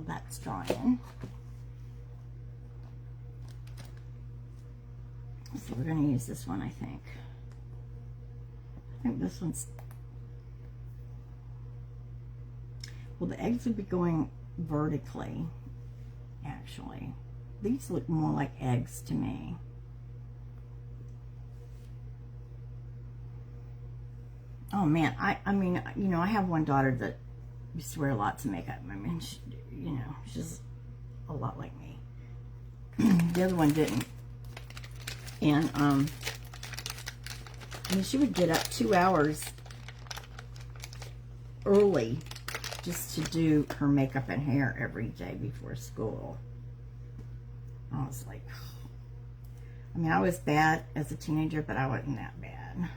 that's drying. So we're going to use this one, I think. I think this one's... Well, the eggs would be going vertically, actually. These look more like eggs to me. Oh man, I mean, you know, I have one daughter that used to wear lots of makeup. I mean, she, you know, she's a lot like me. The other one didn't. And, I mean, she would get up 2 hours early just to do her makeup and hair every day before school. I was like, I mean, I was bad as a teenager, but I wasn't that bad.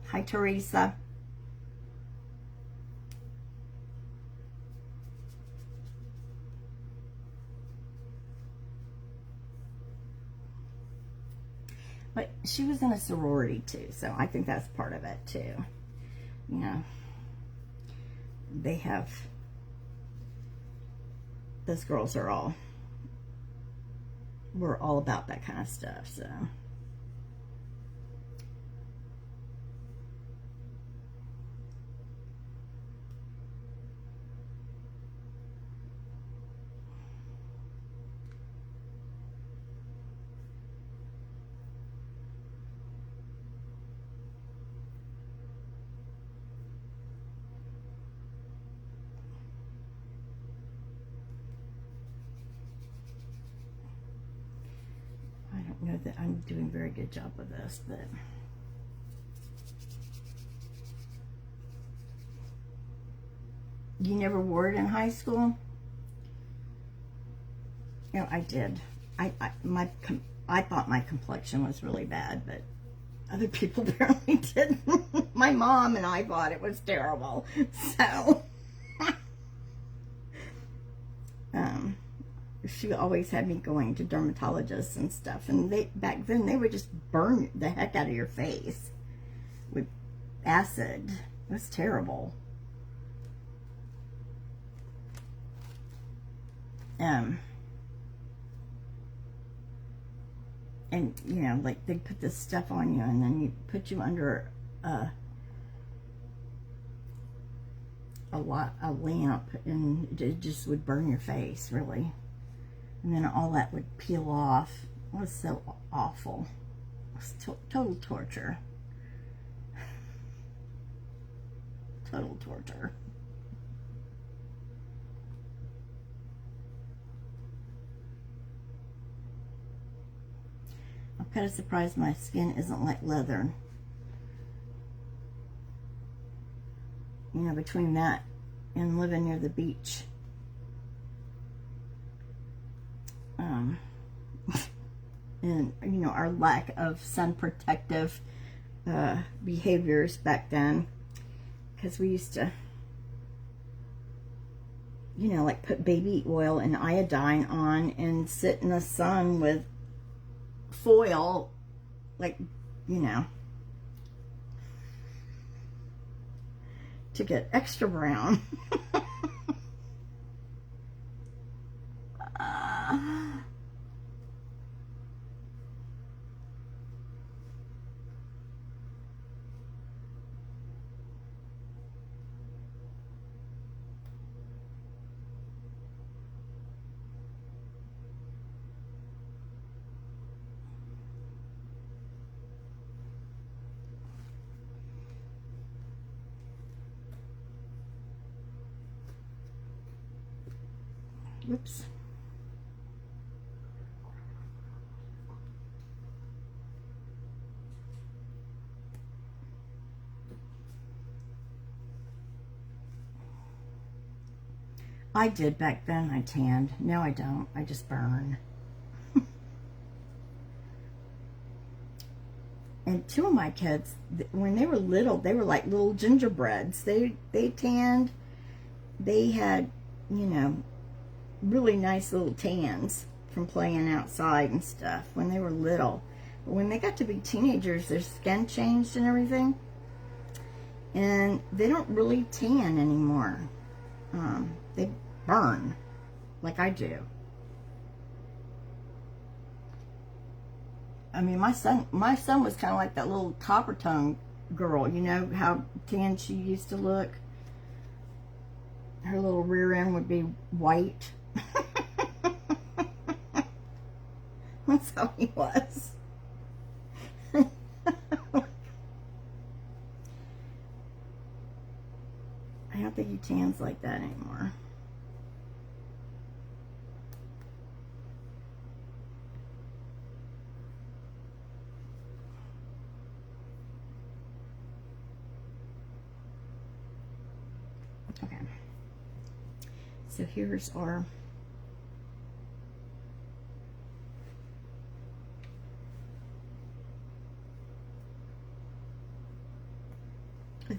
Hi, Teresa. But she was in a sorority too, so I think that's part of it too. You know, they have, those girls are all, we're all about that kind of stuff, so. I don't know that I'm doing a very good job of this, but you never wore it in high school? No, I did. I thought my complexion was really bad, but other people apparently didn't. My mom and I thought it was terrible. So she always had me going to dermatologists and stuff, and they back then they would just burn the heck out of your face with acid. It was terrible. And you know, like, they put this stuff on you, and then you put you under a lamp, and it just would burn your face, really. And then all that would peel off. It was so awful. It was total torture. Total torture. I'm kind of surprised my skin isn't like leather. You know, between that and living near the beach, and you know, our lack of sun protective behaviors back then, because we used to, you know, like put baby oil and iodine on and sit in the sun with foil, like, you know, to get extra brown. Whoops. I did back then. I tanned. Now I don't. I just burn. And two of my kids, when they were little, they were like little gingerbreads. They tanned. They had, you know, really nice little tans from playing outside and stuff when they were little. But when they got to be teenagers, their skin changed and everything, and they don't really tan anymore. They burn like I do. I mean, my son was kind of like that little copper tongue girl. You know how tan she used to look? Her little rear end would be white. That's how he was. I don't think he tans like that anymore. Okay. So here's our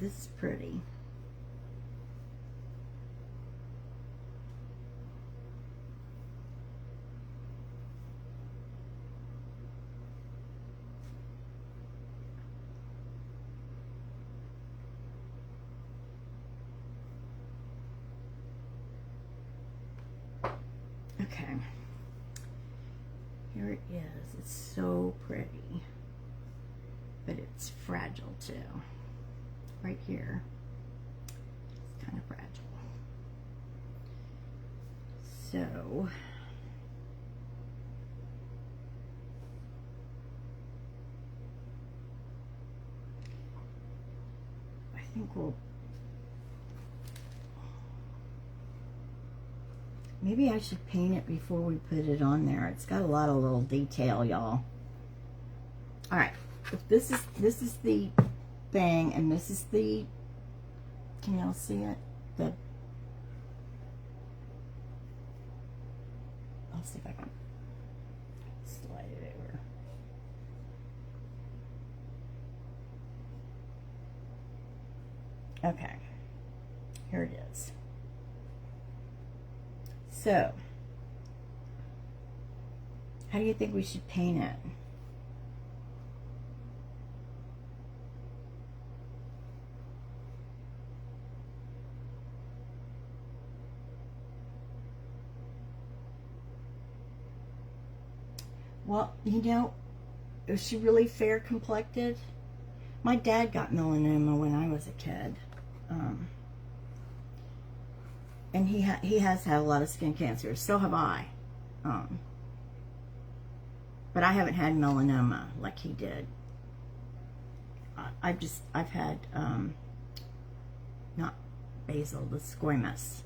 this is pretty. Okay, here it is. It's so pretty, but it's fragile too. Right here, it's kind of fragile. So I think maybe I should paint it before we put it on there. It's got a lot of little detail, y'all. All right, if this is the thing, and this is the, can y'all see it? I'll see if I can slide it over. Okay, here it is. So, how do you think we should paint it? Well, you know, is she really fair complected? My dad got melanoma when I was a kid. And he has had a lot of skin cancer. So have I. But I haven't had melanoma like he did. I've had, not basal, the squamous.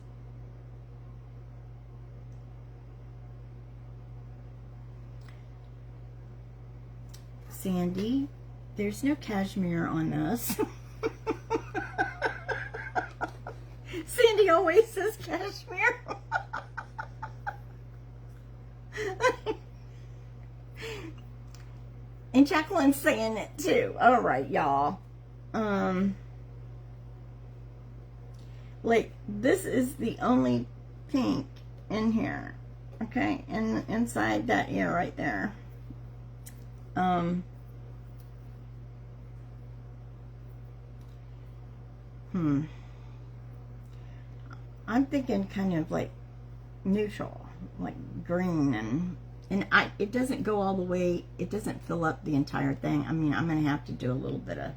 Sandy, there's no cashmere on this. Sandy always says cashmere. And Jacqueline's saying it too. All right, y'all. Like, this is the only pink in here. Okay, and inside that ear right there. I'm thinking kind of like neutral, like green, and it doesn't go all the way, it doesn't fill up the entire thing. I mean, I'm going to have to do a little bit of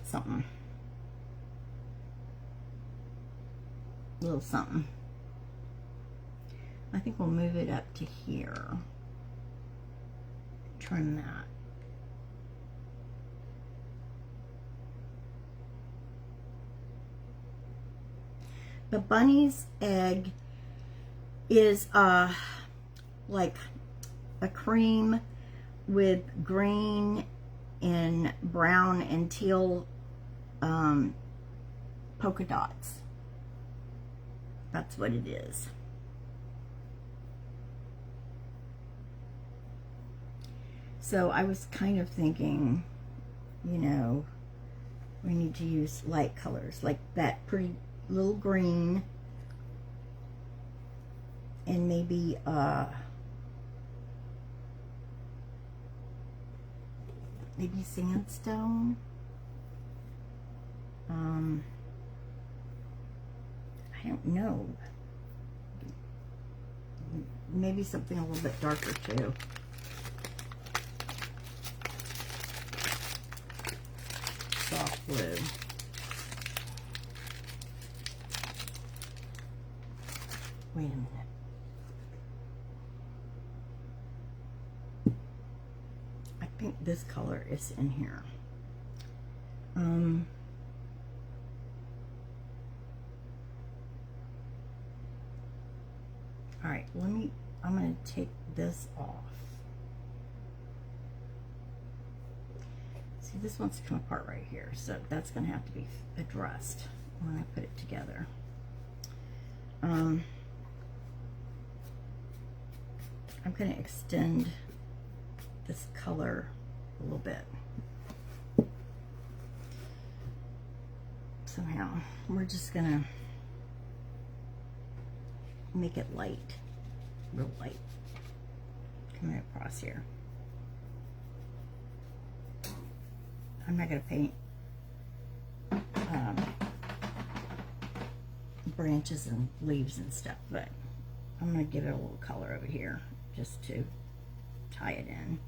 something. A little something. I think we'll move it up to here. Trim that. The bunny's egg is like a cream with green and brown and teal polka dots. That's what it is. So I was kind of thinking, you know, we need to use light colors like that pretty little green, and maybe maybe sandstone. I don't know. Maybe something a little bit darker too. Soft blue. Wait a minute. I think this color is in here. All right, I'm going to take this off. See, this wants to come apart right here, so that's going to have to be addressed when I put it together. I'm going to extend this color a little bit. Somehow, we're just going to make it light, real light, coming across here. I'm not going to paint branches and leaves and stuff, but I'm going to give it a little color over here just to tie it in.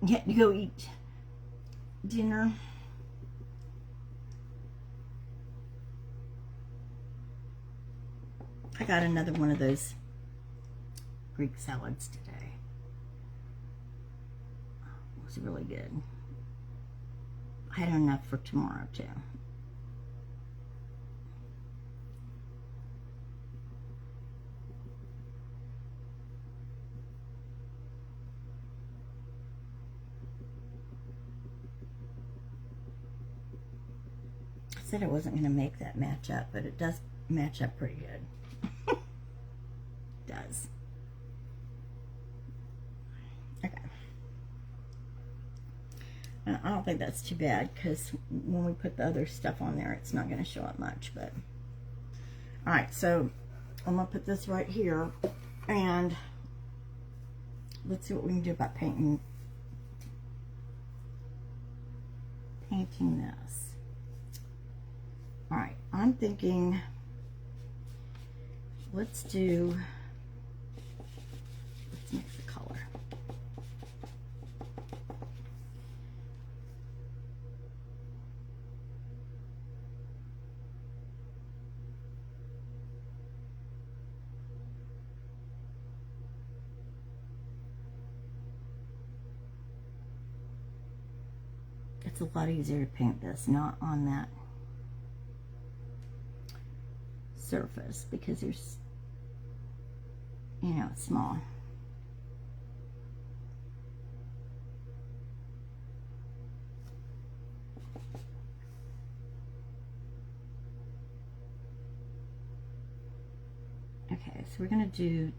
get to go eat dinner. I got another one of those Greek salads today. It was really good. I had enough for tomorrow too. I said I wasn't going to make that match up, but it does match up pretty good. It does. Okay. And I don't think that's too bad, because when we put the other stuff on there, it's not going to show up much. But all right, so I'm going to put this right here, and let's see what we can do about painting this. All right, I'm thinking let's mix the color. It's a lot easier to paint this not on that surface, because there's, you know, it's small. Okay, so we're gonna do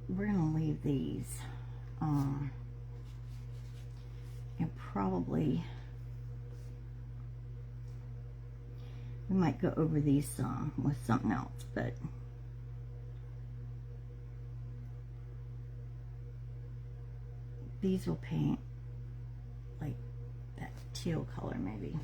we're gonna leave these and probably we might go over these some with something else, but these will paint like that teal color maybe.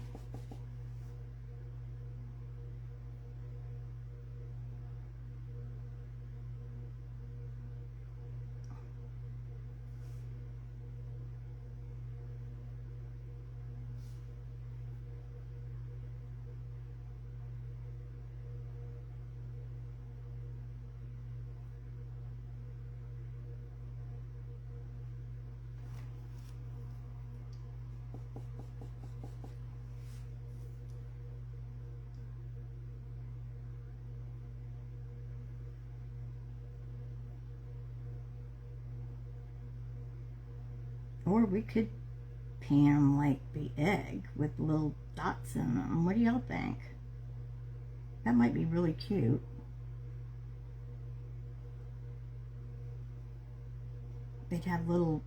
Or we could paint them like the egg with little dots in them. What do y'all think? That might be really cute. They'd have little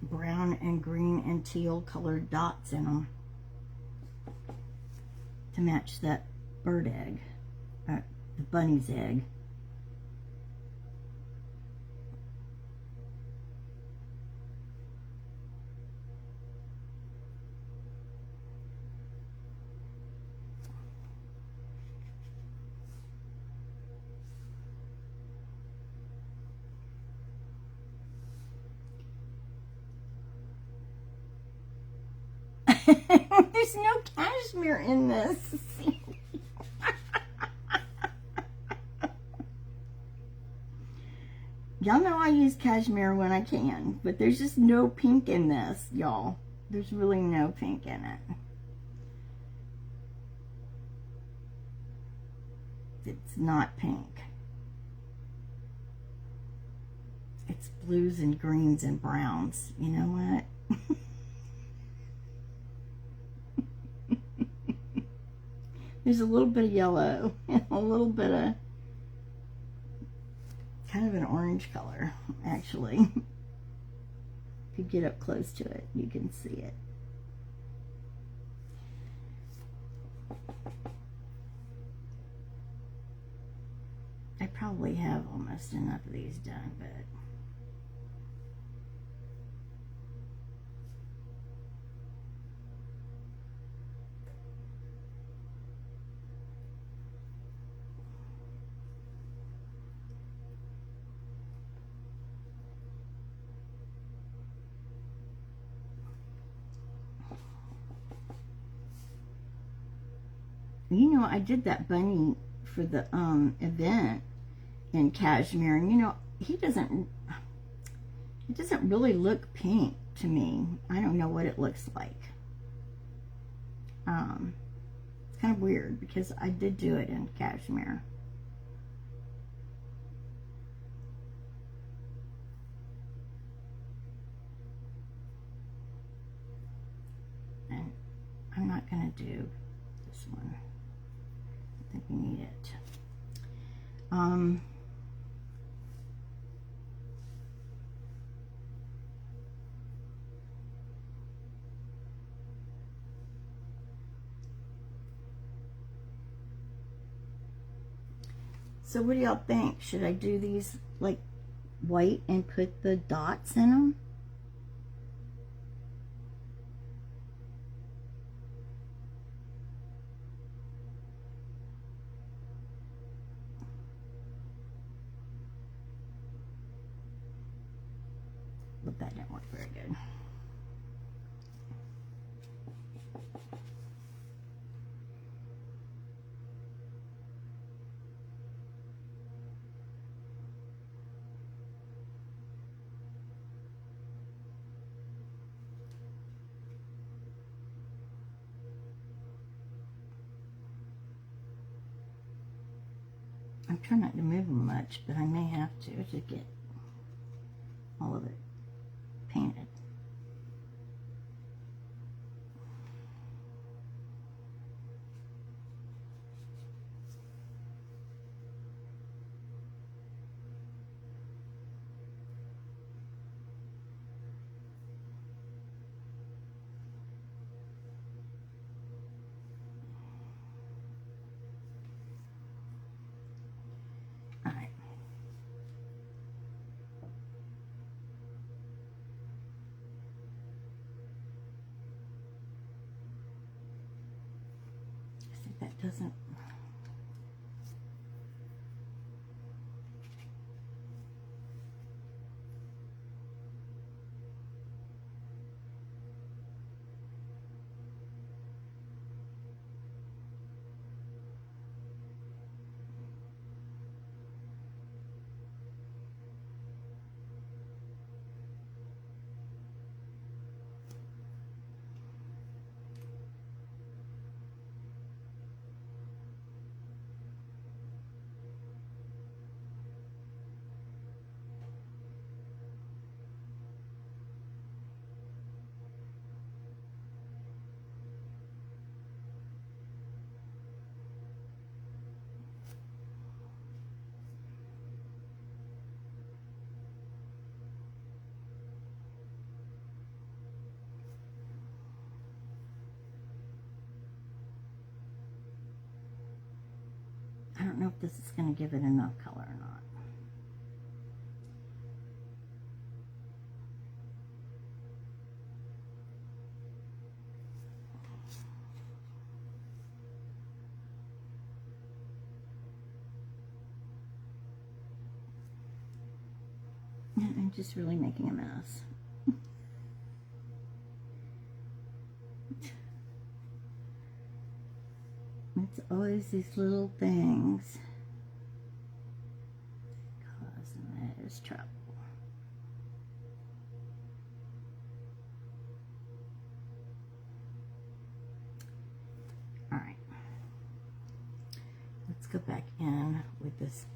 brown and green and teal colored dots in them to match that bird egg, the bunny's egg. There's no cashmere in this. Y'all know I use cashmere when I can, but there's just no pink in this, y'all. There's really no pink in it. It's not pink. It's blues and greens and browns. You know what? There's a little bit of yellow and a little bit of kind of an orange color, actually. If you get up close to it, you can see it. I probably have almost enough of these done, but You know, I did that bunny for the event in cashmere, and you know, it doesn't really look pink to me. I don't know what it looks like. It's kind of weird because I did do it in cashmere. And I'm not going to do this one. I think we need it. So what do y'all think? Should I do these like white and put the dots in them? But that didn't work very good. I'm trying not to move them much, but I may have to get all of it painted. All right. I think that doesn't. I don't know if this is going to give it enough color or not. I'm just really making a mess. It's always these little things causing this trouble. All right, let's go back in with this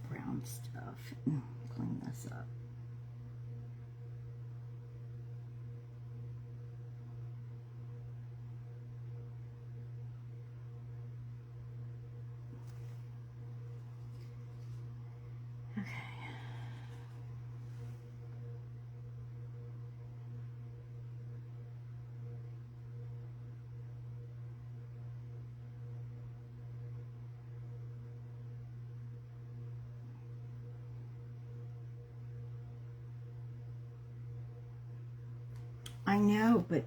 brown stuff and clean this up. I know, but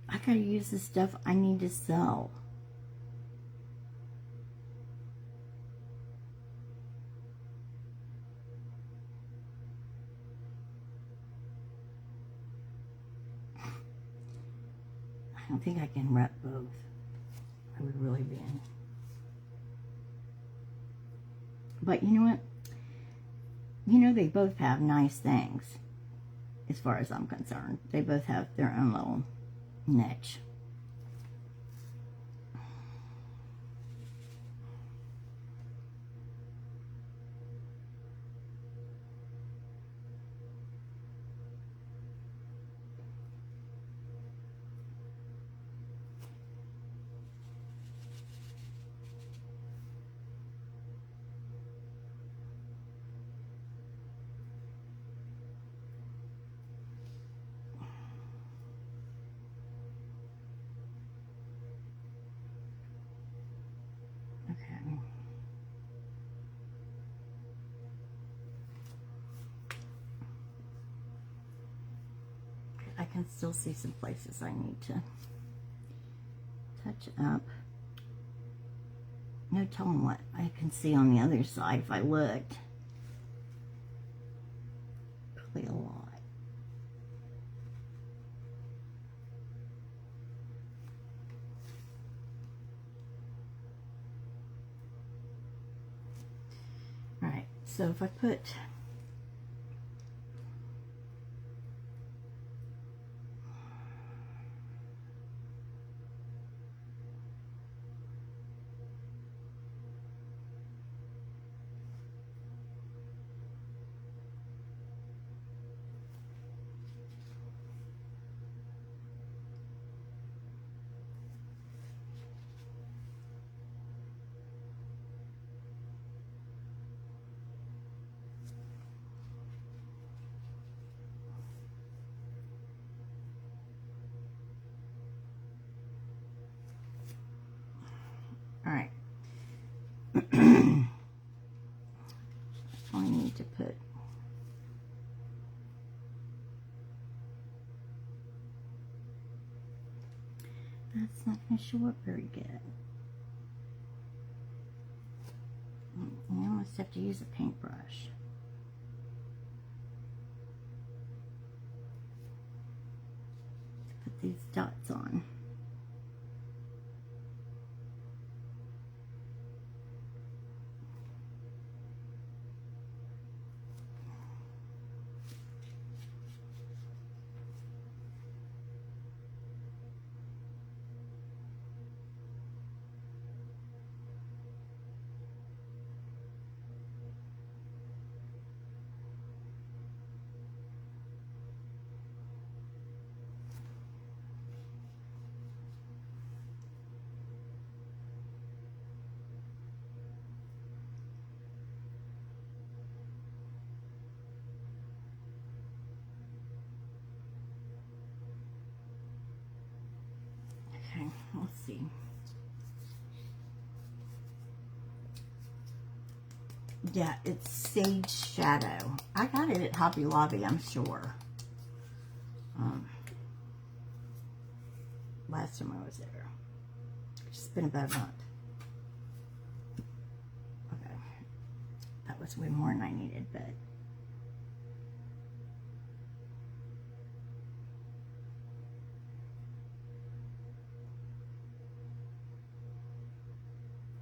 I gotta use the stuff I need to sell. I think I can wrap both. I would really be in. But you know what? You know, they both have nice things, as far as I'm concerned. They both have their own little niche. I can still see some places I need to touch up. No telling what I can see on the other side if I looked. Probably a lot. Alright, so if I put Alright. I need to put that's not going to show up very good. You almost have to use a paintbrush. To put these dots on. Okay, let's see. Yeah, it's Sage Shadow. I got it at Hobby Lobby, I'm sure. Last time I was there. It's been about a month. Okay. That was way more than I needed, but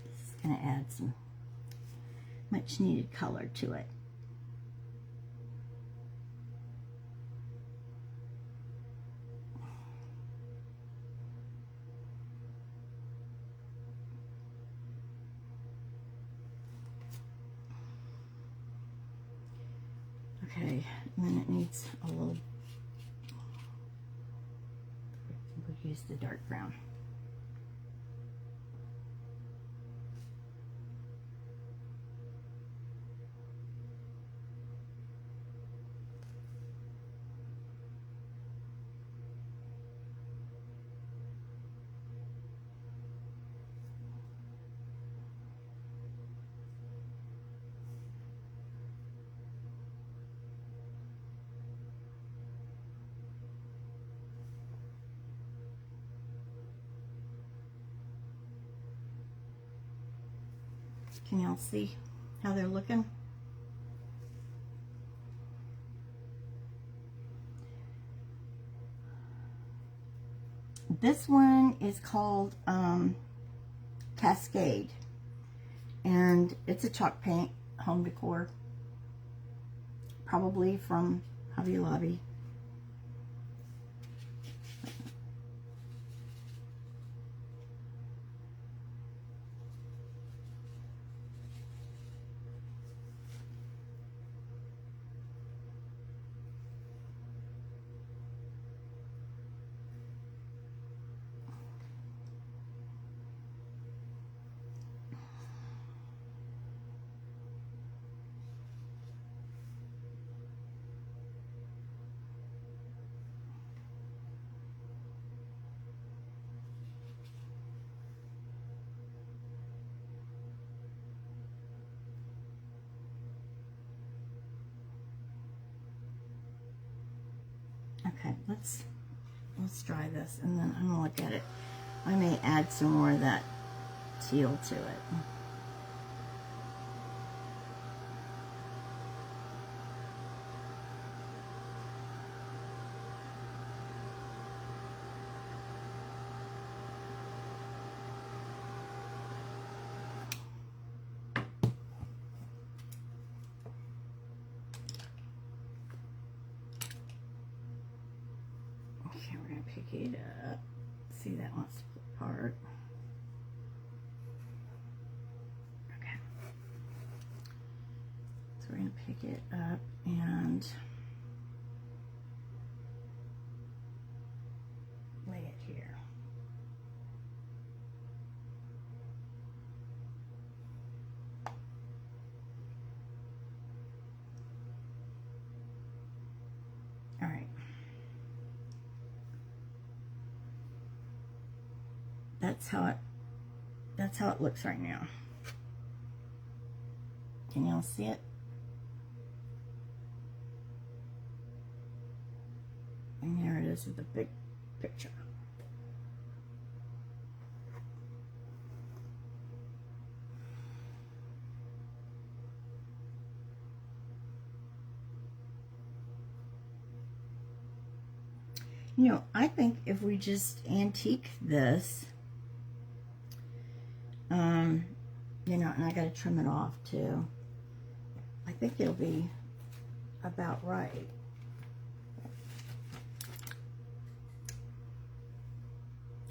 this is going to add some much needed color to it. Okay, and then it needs a little, we'll use the dark brown. Can y'all see how they're looking? This one is called Cascade, and it's a chalk paint, home decor, probably from Hobby Lobby. Okay, let's try this, and then I'm gonna look at it. I may add some more of that teal to it. Okay, we're gonna pick it up. See, that one's split apart. Okay. So we're gonna pick it up and lay it here. All right. That's how it looks right now. Can y'all see it? And there it is with the big picture. You know, I think if we just antique this, you know, and I gotta trim it off too. I think it'll be about right.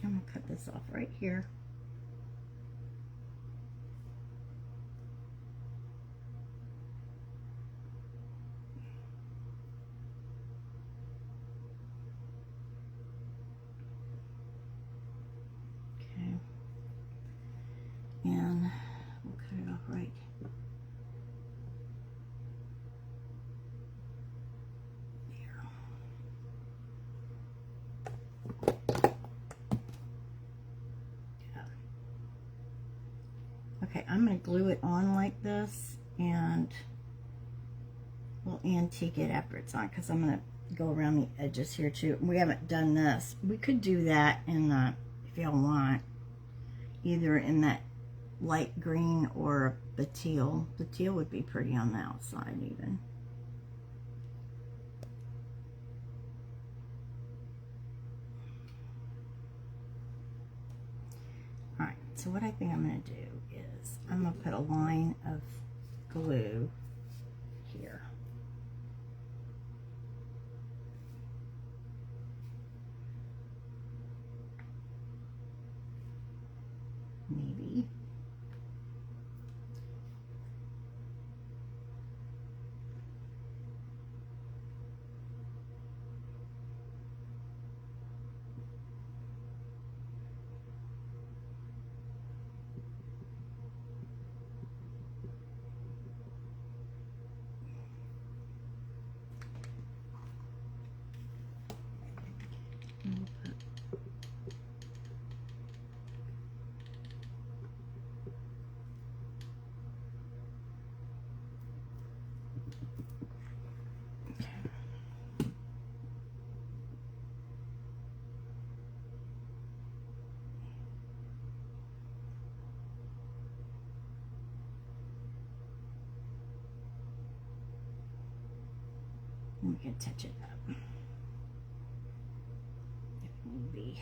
I'm gonna cut this off right here. Okay. And we'll cut it off right there. Yeah. Okay, I'm going to glue it on like this, and we'll antique it after it's on, because I'm going to go around the edges here too. We haven't done this. We could do that in the, if y'all want, either in that light green or the teal. The teal would be pretty on the outside even. Alright, so what I think I'm going to do is I'm going to put a line of glue here. Maybe. We can touch it up if need be.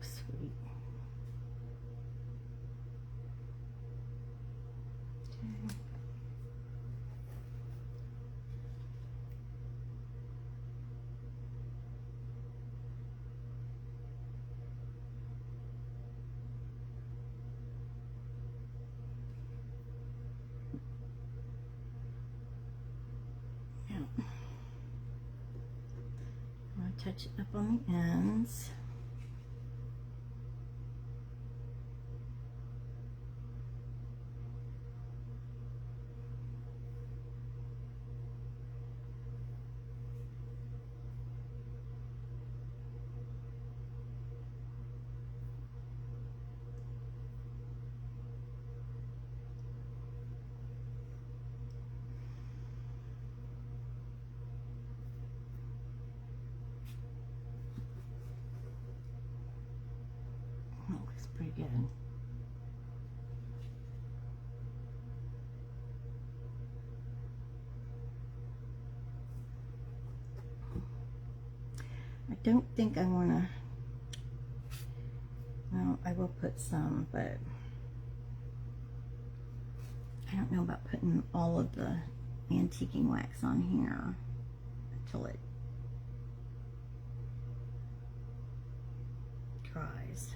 looks sweet. Okay. Now, I'm going to touch it up on the ends. Looks pretty good. I don't think I want to, well, I will put some, but I don't know about putting all of the antiquing wax on here until it dries.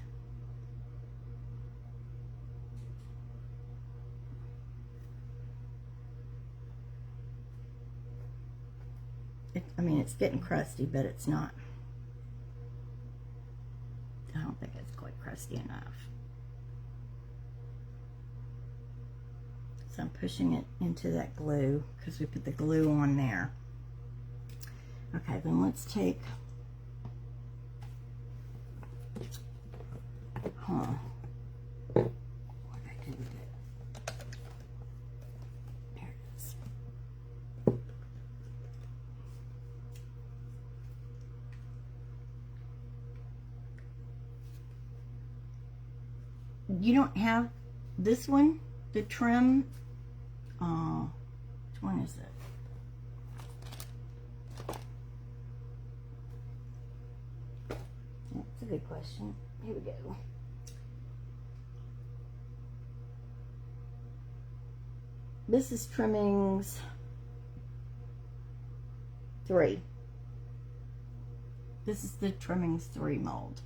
I mean, it's getting crusty, but it's not, I don't think it's quite crusty enough. So I'm pushing it into that glue because we put the glue on there. Okay, then let's take, what did I do with it? There it is. You don't have this one, the trim, which one is it? That's a good question. Here we go. This is Trimmings 3. This is the Trimmings 3 mold.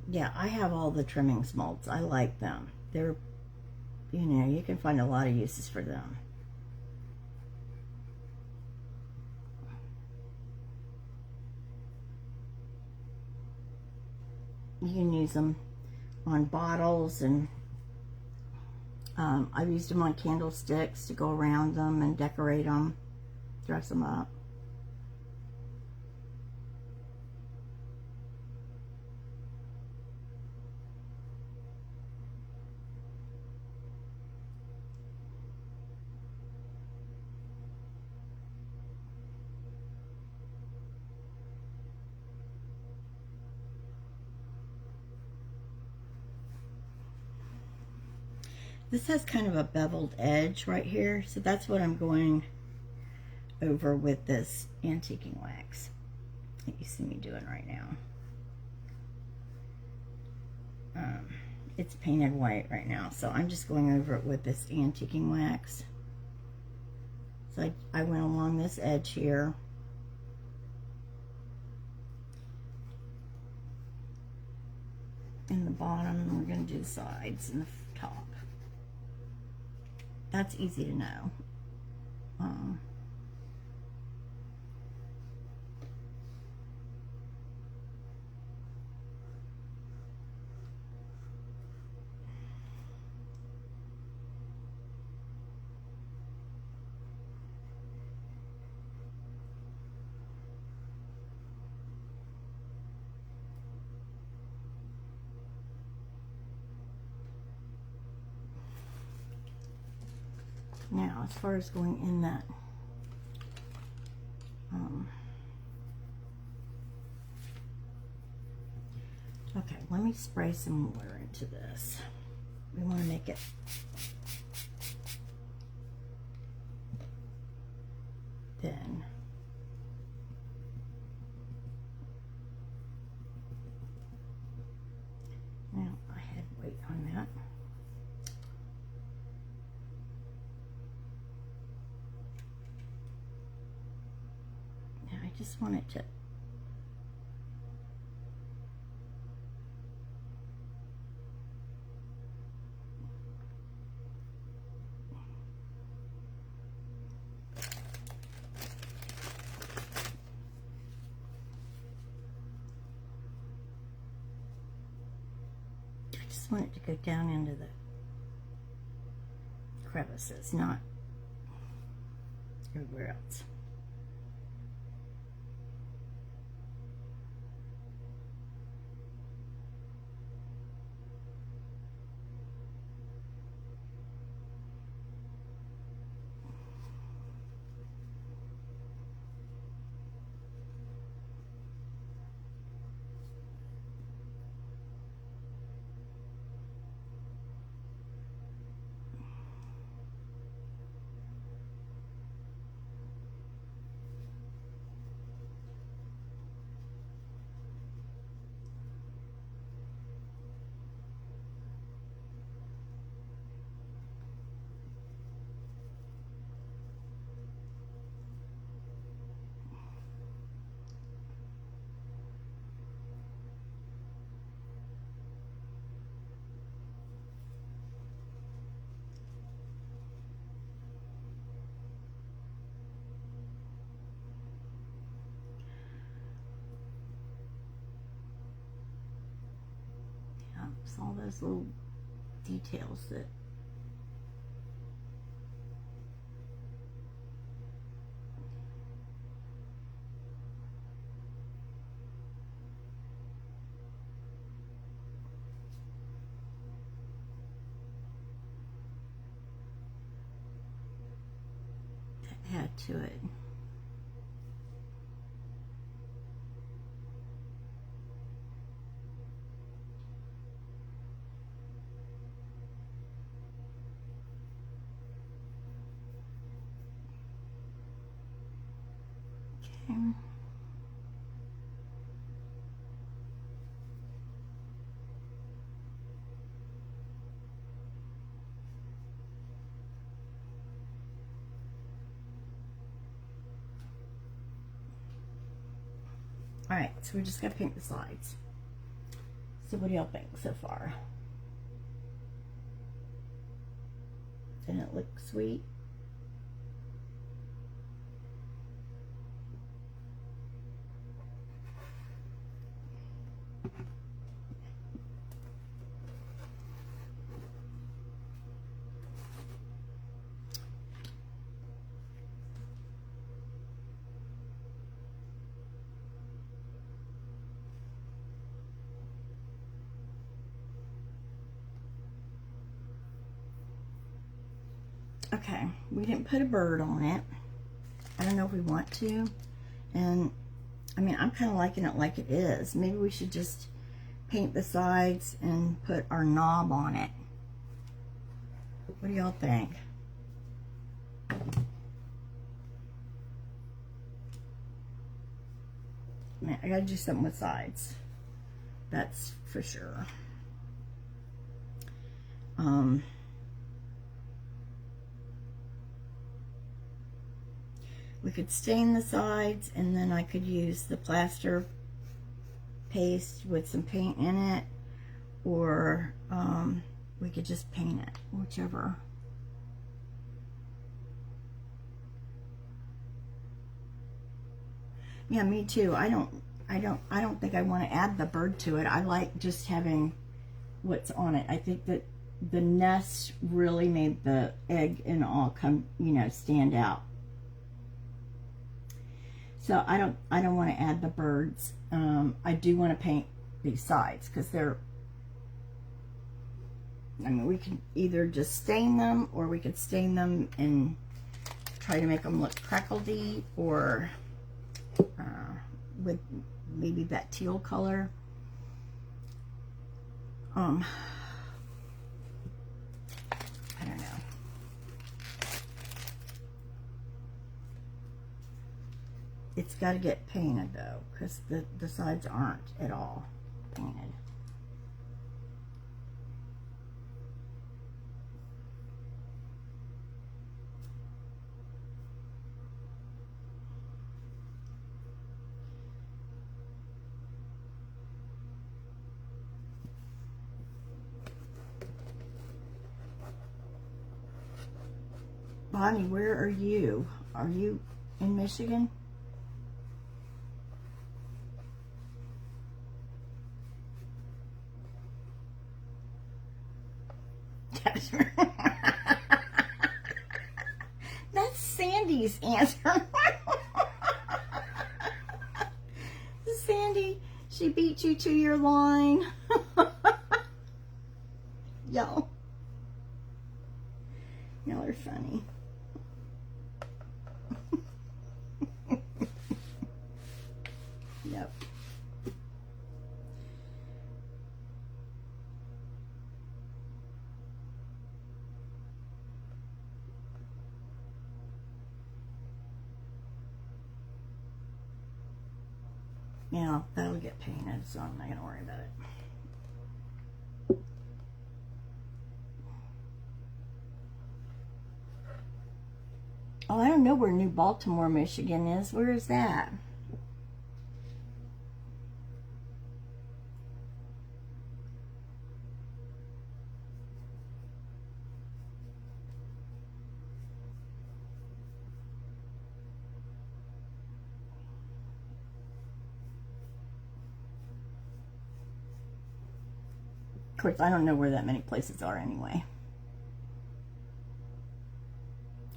Yeah, I have all the Trimmings molds. I like them. They're, you know, you can find a lot of uses for them. You can use them on bottles, and I've used them on candlesticks to go around them and decorate them, dress them up. This has kind of a beveled edge right here, so that's what I'm going over with this antiquing wax that you see me doing right now. It's painted white right now, so I'm just going over it with this antiquing wax. So I went along this edge here. In the bottom, and we're going to do the sides and the top. That's easy to know. Now, as far as going in that Okay, let me spray some water into this. We want to make it thin. Now, I had weight on that. Now, I just want it to want it to go down into the crevices, not everywhere else. It's all those little details that add to it. Okay. All right, so we just got to paint the sides. So what do y'all think so far? Doesn't it look sweet? Okay, we didn't put a bird on it. I don't know if we want to. And, I mean, I'm kind of liking it like it is. Maybe we should just paint the sides and put our knob on it. What do y'all think? Man, I gotta do something with sides. That's for sure. We could stain the sides, and then I could use the plaster paste with some paint in it, or we could just paint it, whichever. Yeah, me too. I don't think I want to add the bird to it. I like just having what's on it. I think that the nest really made the egg and all come, you know, stand out. So I don't want to add the birds. I do want to paint these sides because they're, I mean, we can either just stain them, or we could stain them and try to make them look crackledy, or with maybe that teal color. I don't know. It's got to get painted though, because the sides aren't at all painted. Bonnie, where are you? Are you in Michigan? That's Sandy's answer. Sandy, she beat you to your line. Y'all are funny. Yep. Yeah, that'll get painted, so I'm not gonna worry about it. Oh, I don't know where New Baltimore, Michigan is. Where is that? Of course, I don't know where that many places are anyway.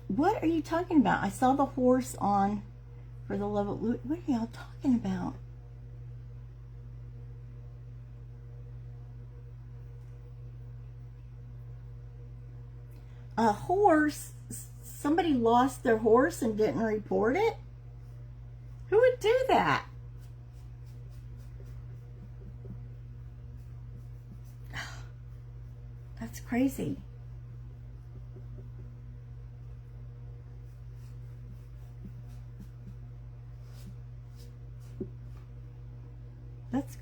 What are you talking about? I saw the horse on For the Love of Louis. What are y'all talking about? A horse? Somebody lost their horse and didn't report it? Who would do that? That's crazy. That's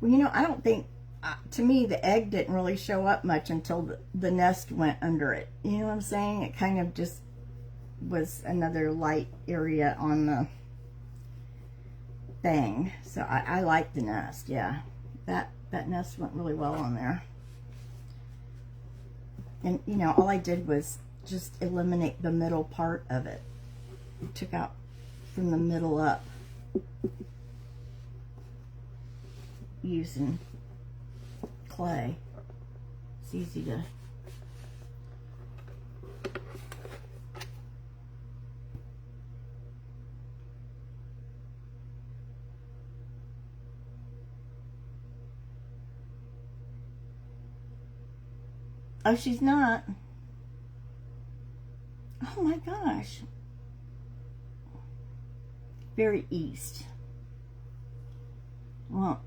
well, you know, I don't think to me the egg didn't really show up much until the nest went under it. You know what I'm saying? It kind of just was another light area on the thing. So I like the nest. Yeah, that nest went really well on there. And you know, all I did was just eliminate the middle part of it. I took out from the middle up using clay. It's easy to oh, she's not. Oh my gosh. Very east. Well,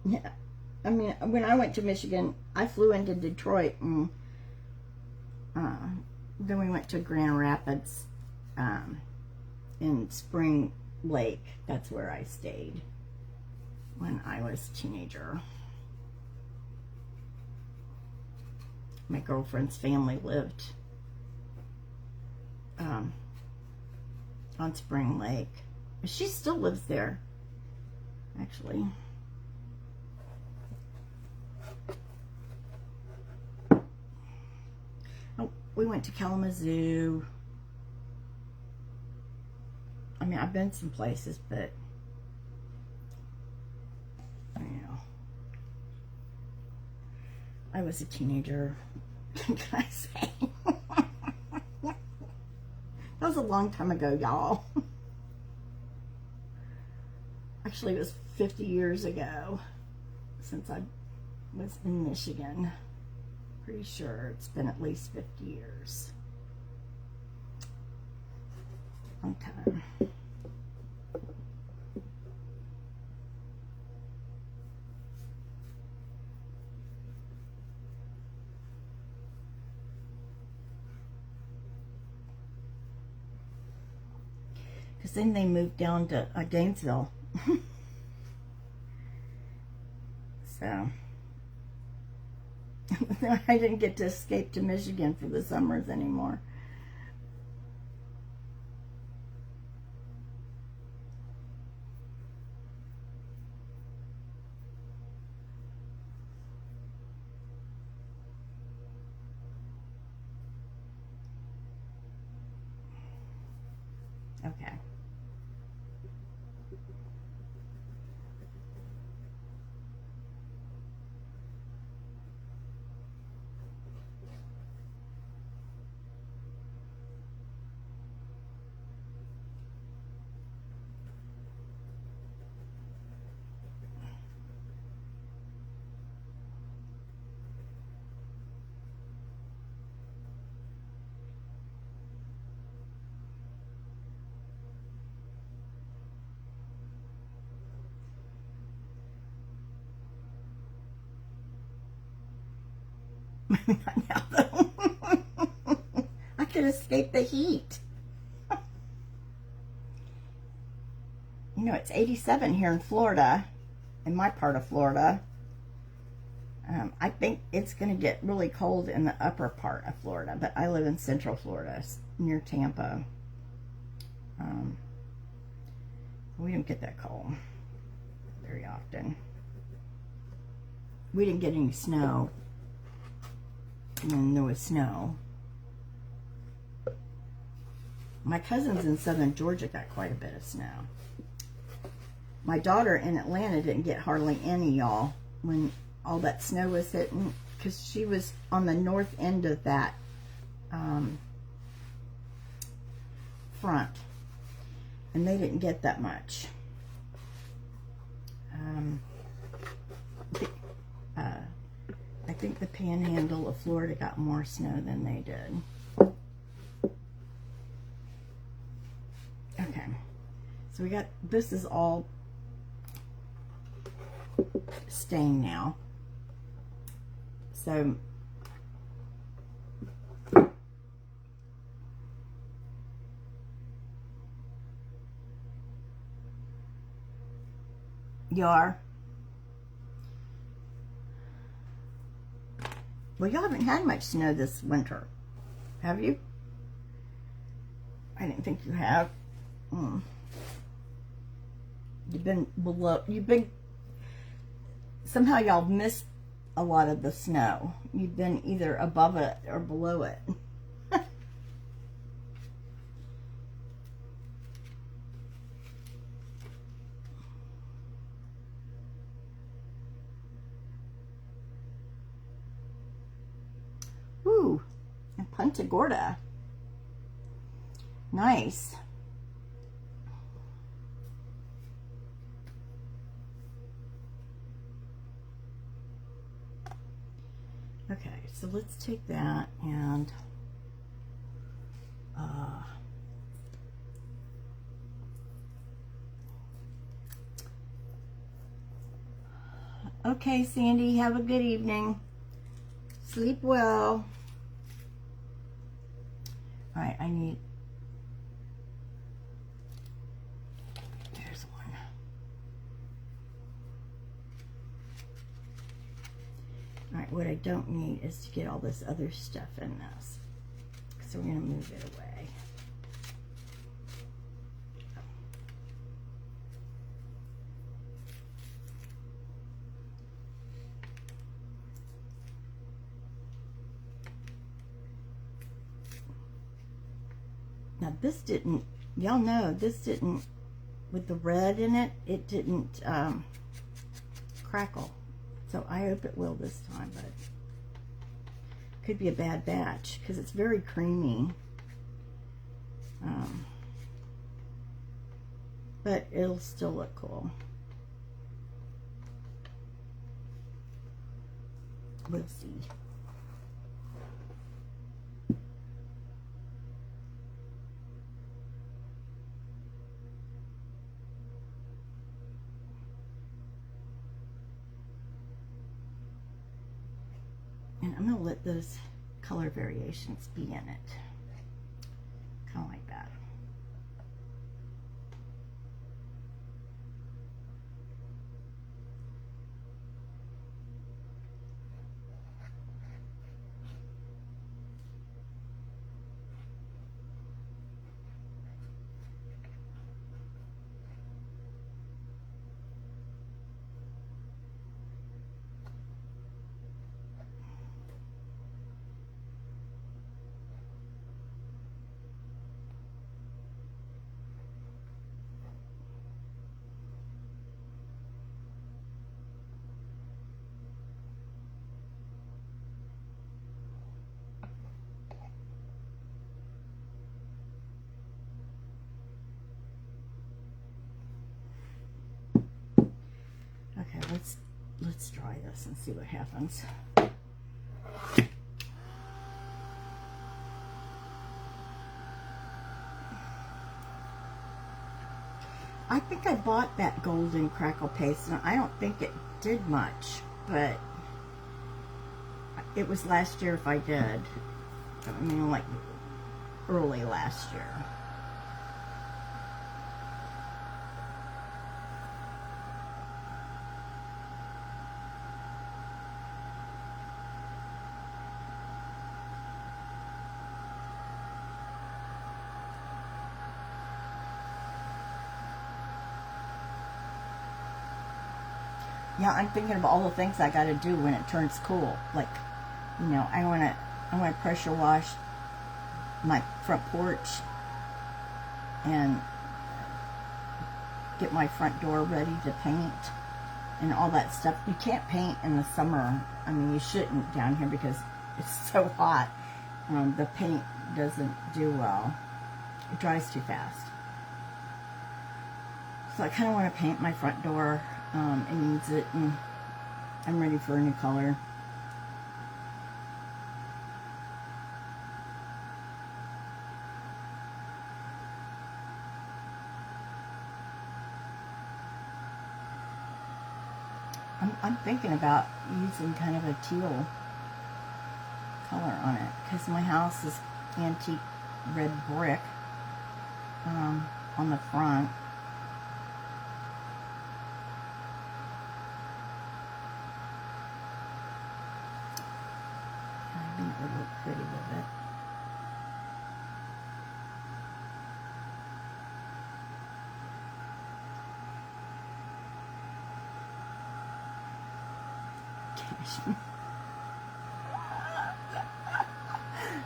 yeah, I mean, when I went to Michigan, I flew into Detroit, and then we went to Grand Rapids, in Spring Lake. That's where I stayed when I was a teenager. My girlfriend's family lived on Spring Lake. She still lives there, actually. Oh, we went to Kalamazoo. I mean, I've been some places, but you know, I was a teenager. What can I say? That was a long time ago, y'all. Actually, it was 50 years ago since I was in Michigan. Pretty sure it's been at least 50 years. Long time. Because then they moved down to Gainesville. So I didn't get to escape to Michigan for the summers anymore. Okay. Not now, though. I could escape the heat. You know, it's 87 here in Florida, in my part of Florida. I think it's going to get really cold in the upper part of Florida, but I live in central Florida, near Tampa. We don't get that cold very often. We didn't get any snow when there was snow. My cousins in southern Georgia got quite a bit of snow. My daughter in Atlanta didn't get hardly any, y'all, when all that snow was hitting, because she was on the north end of that front, and they didn't get that much. I think the panhandle of Florida got more snow than they did. Okay, so we got, this is all staying now. So you are. Well, y'all haven't had much snow this winter, have you? I didn't think you have. You've been below, somehow y'all missed a lot of the snow. You've been either above it or below it. Ooh, and Punta Gorda. Nice. Okay, so let's take that and okay, Sandy, have a good evening. Sleep well. All right, I need, there's one. All right, what I don't need is to get all this other stuff in this. So we're gonna move it away. Now this didn't, y'all know, this didn't, with the red in it, it didn't crackle. So I hope it will this time, but could be a bad batch because it's very creamy. But it'll still look cool. We'll see. And I'm going to let those color variations be in it. Kind of like that. Okay, let's try this and see what happens. I think I bought that golden crackle paste, and I don't think it did much, but it was last year if I did. I mean, like early last year. Yeah, I'm thinking of all the things I got to do when it turns cool. Like, you know, I want to pressure wash my front porch and get my front door ready to paint and all that stuff. You can't paint in the summer. I mean, you shouldn't down here because it's so hot. The paint doesn't do well. It dries too fast. So I kind of want to paint my front door. It needs it, and I'm ready for a new color. I'm thinking about using kind of a teal color on it because my house is antique red brick on the front. I think it would look pretty with it.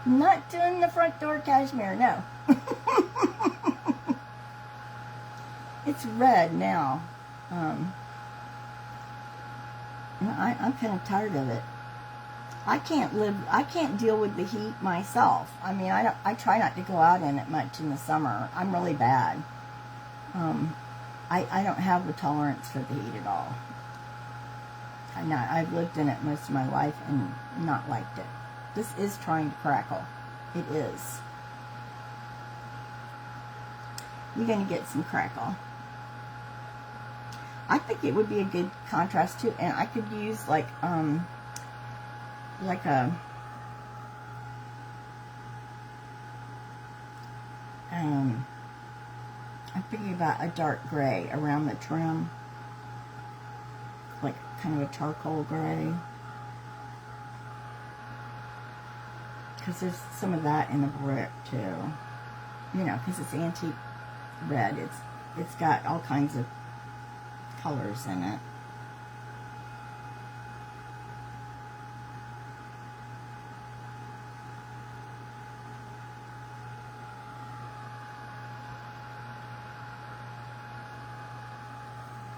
Not doing the front door cashmere, no. It's red now. I'm kind of tired of it. I can't deal with the heat myself. I mean, I try not to go out in it much in the summer. I'm really bad. I don't have the tolerance for the heat at all. I've lived in it most of my life and not liked it. This is trying to crackle. It is. You're going to get some crackle. I think it would be a good contrast too, and I could use like a I'm thinking about a dark gray around the trim, like kind of a charcoal gray, because there's some of that in the brick too, you know, because it's antique red. It's got all kinds of colors in it.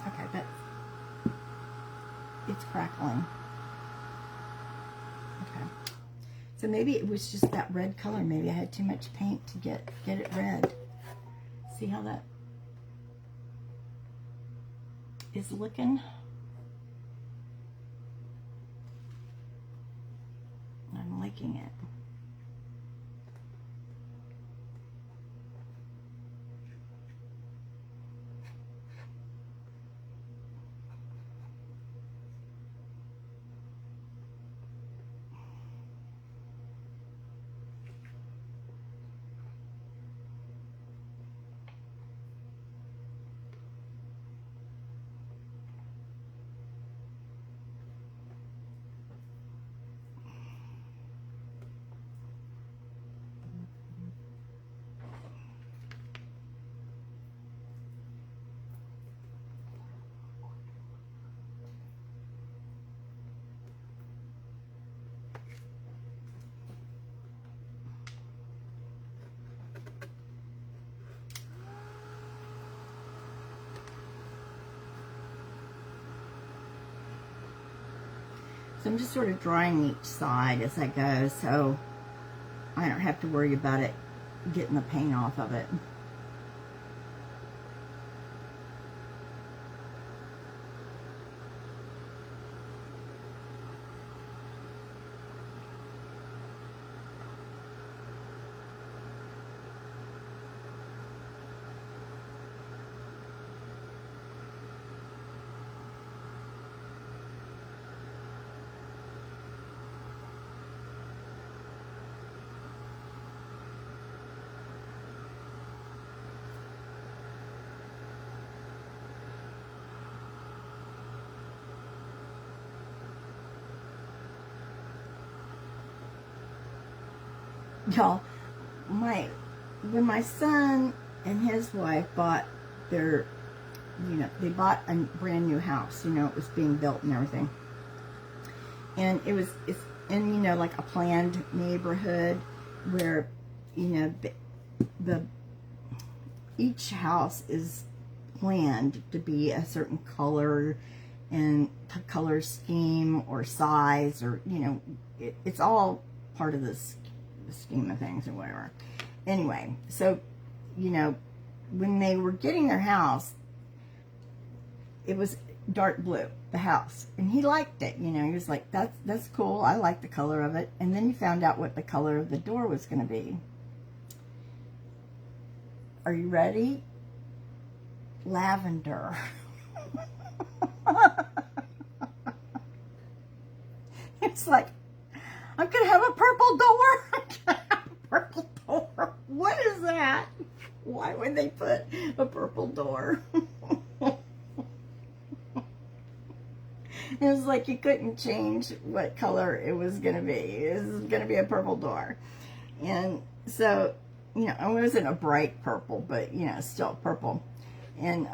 Okay, but it's crackling. Okay. So maybe it was just that red color. Maybe I had too much paint to get it red. See how that is looking? liking it. So I'm just sort of drying each side as I go, so I don't have to worry about it getting the paint off of it. Y'all, when my son and his wife bought their, they bought a brand new house, it was being built and everything. And it's in, like a planned neighborhood where, each house is planned to be a certain color and color scheme or size, or, it's all part of this scheme of things or whatever. Anyway, so when they were getting their house, it was dark blue, the house, and he liked it. He was like, that's cool, I like the color of it. And then he found out what the color of the door was going to be. Are you ready? Lavender. It's like, I'm gonna have a purple door. I'm gonna have a purple door. What is that? Why would they put a purple door? It was like you couldn't change what color it was gonna be. It was gonna be a purple door. And so, it wasn't a bright purple, but still purple. And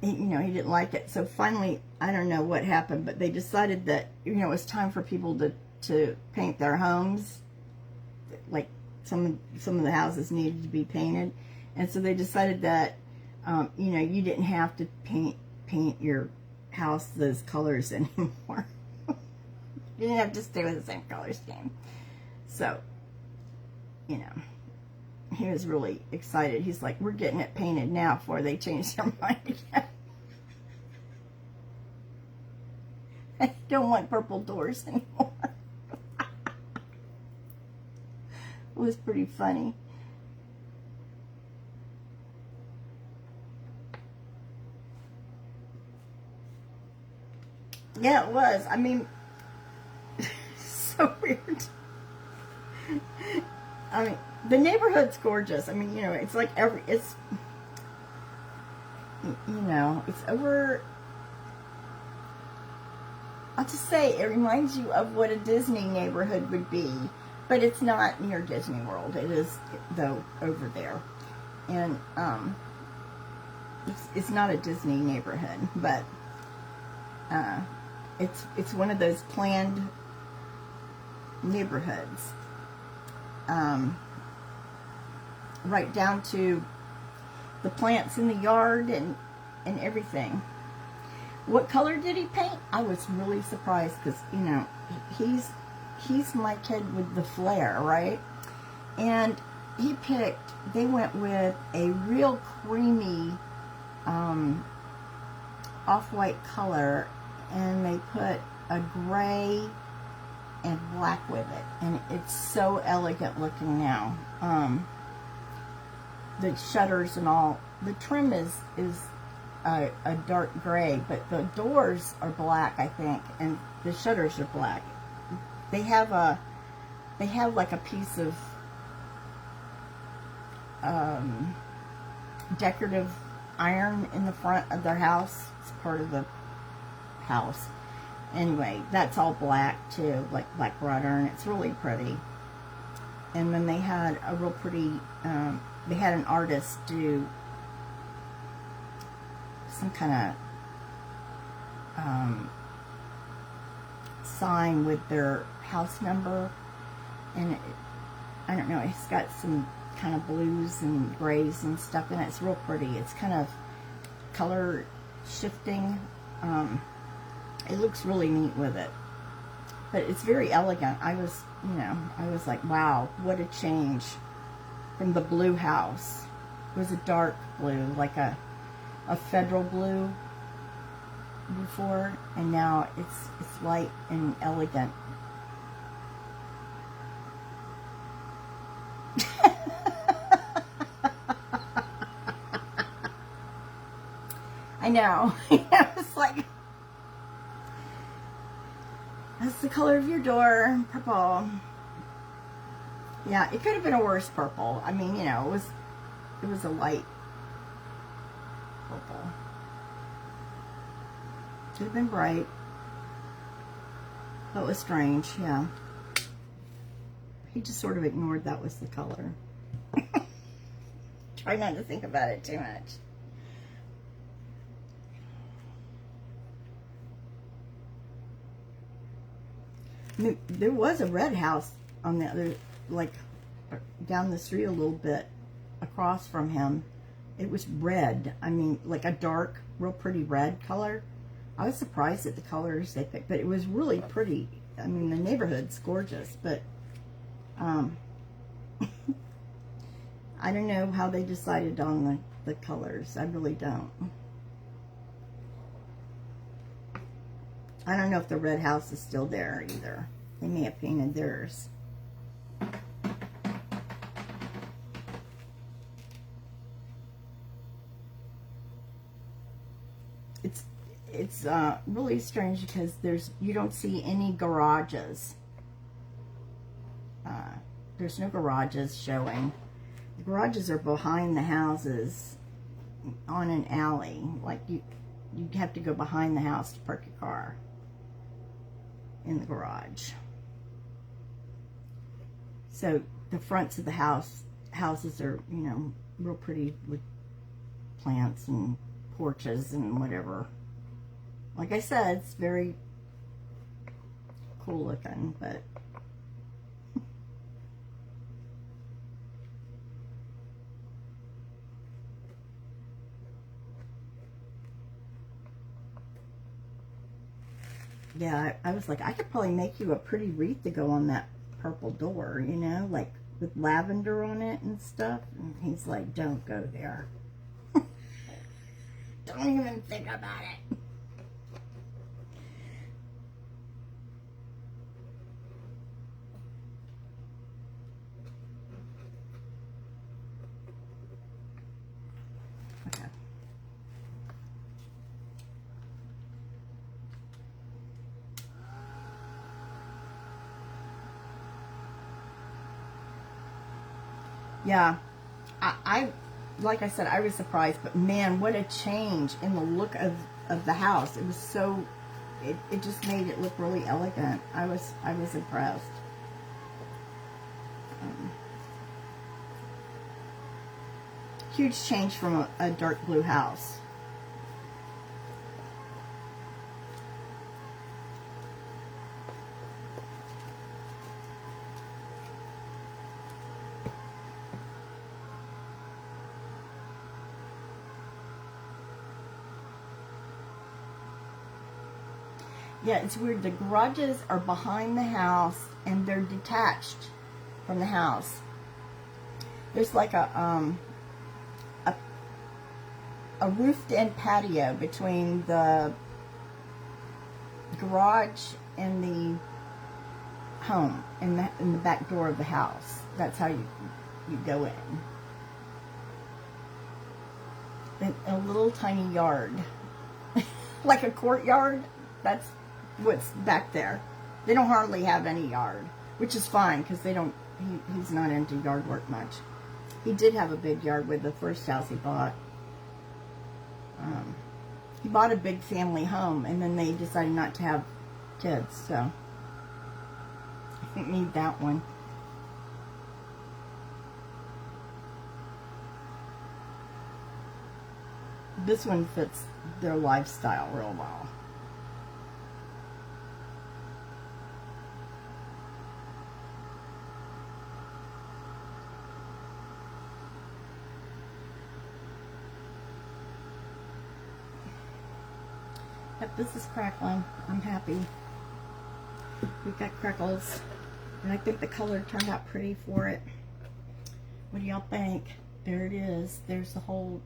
he didn't like it. So finally, I don't know what happened, but they decided that it was time for people to paint their homes. Like some of the houses needed to be painted, and so they decided that you didn't have to paint your house those colors anymore. You didn't have to stay with the same color scheme. So he was really excited. He's like, we're getting it painted now before they change their mind again. I don't want purple doors anymore. It was pretty funny. Yeah, it was. I mean, so weird. I mean, the neighborhood's gorgeous. I mean, it's like it's over. I'll just say, it reminds you of what a Disney neighborhood would be, but it's not near Disney World. It is, though, over there. And it's not a Disney neighborhood, but it's one of those planned neighborhoods. Right down to the plants in the yard and everything. What color did he paint? I was really surprised because, he's my kid with the flair, right? And they went with a real creamy off-white color, and they put a gray and black with it, and it's so elegant looking now. The shutters and all, the trim is a dark gray, but the doors are black, I think, and the shutters are black. They have like a piece of decorative iron in the front of their house. It's part of the house. Anyway, that's all black too, like black wrought iron. It's really pretty. And then they had a real pretty, they had an artist do some kind of sign with their house number, and I don't know, it's got some kind of blues and grays and stuff in it. It's real pretty. It's kind of color shifting. It looks really neat with it, but it's very elegant. I was like, wow, what a change from the blue house. It was a dark blue, like a federal blue before, and now it's light and elegant. I know. It's like, that's the color of your door, purple. Yeah, it could have been a worse purple. I mean, it was a light purple. Could have been bright. That was strange, yeah. He just sort of ignored that was the color. Try not to think about it too much. There was a red house on the other, like down the street a little bit across from him. It was red. I mean, like a dark, real pretty red color. I was surprised at the colors they picked, but it was really pretty. I mean, the neighborhood's gorgeous, but I don't know how they decided on the colors. I really don't. I don't know if the red house is still there either. They may have painted theirs. It's really strange because you don't see any garages. There's no garages showing. The garages are behind the houses on an alley. Like you have to go behind the house to park your car in the garage. So the fronts of the houses are, real pretty with plants and porches and whatever. Like I said, it's very cool looking, but yeah, I was like, I could probably make you a pretty wreath to go on that purple door, like with lavender on it and stuff. And he's like, don't go there. Don't even think about it. Okay. Yeah, I like I said, I was surprised, but man, what a change in the look of the house. It was so, it just made it look really elegant. I was impressed. Huge change from a dark blue house. Yeah, it's weird. The garages are behind the house and they're detached from the house. There's like a roofed-in patio between the garage and the home in the back door of the house. That's how you go in. In a little tiny yard, like a courtyard. That's what's back there. They don't hardly have any yard, which is fine because they don't. He's not into yard work much. He did have a big yard with the first house he bought. He bought a big family home, and then they decided not to have kids, so I don't need that one. This one fits their lifestyle real well. Yep, this is crackling. I'm happy. We've got crackles. And I think the color turned out pretty for it. What do y'all think? There it is. There's the whole...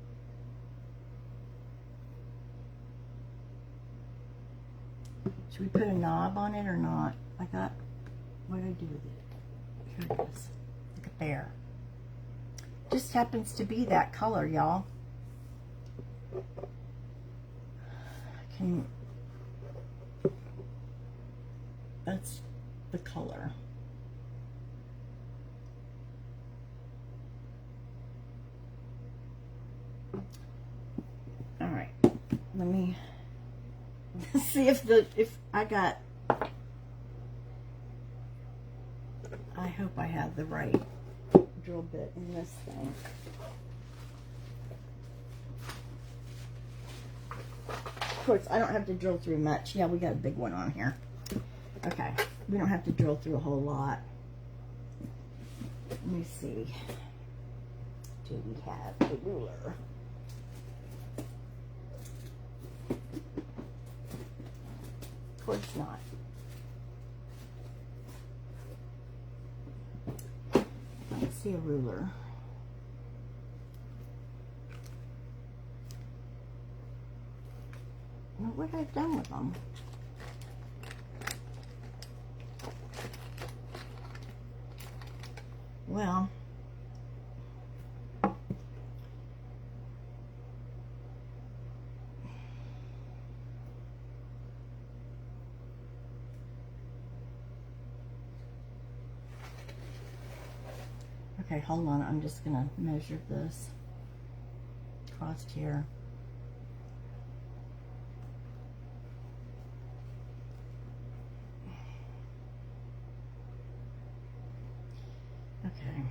Should we put a knob on it or not? What did I do with it? Here it is. Look at there. Just happens to be that color, y'all. That's the color. All right, let me see if I got. I hope I have the right drill bit in this thing. Of course, I don't have to drill through much. Yeah, we got a big one on here. Okay, we don't have to drill through a whole lot. Let me see. Do we have a ruler? Of course not. I don't see a ruler. What have I done with them? Well, okay, hold on. I'm just gonna measure this across here. Okay.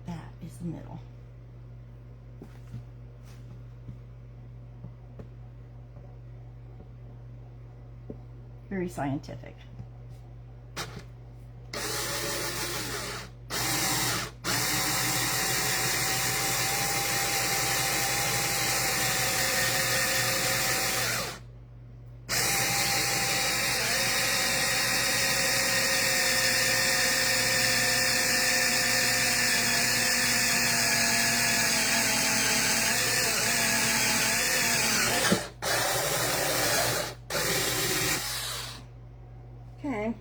That is the middle. Very scientific. Okay.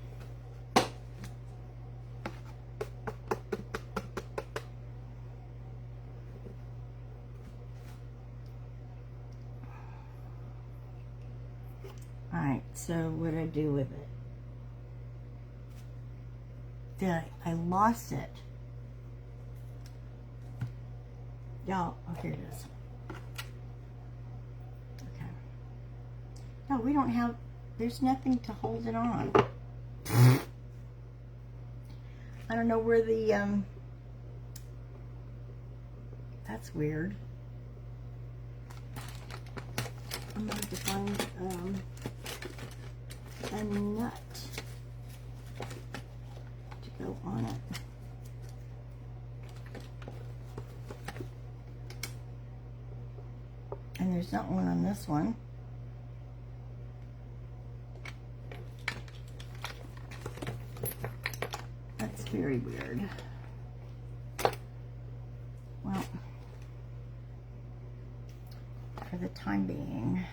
All right, so what did I do with it? I lost it. Y'all, oh, here it is. Okay. No, we don't have, there's nothing to hold it on. I don't know where the, that's weird. I'm going to find, a nut to go on it. And there's not one on this one. That's very weird. Well, for the time being.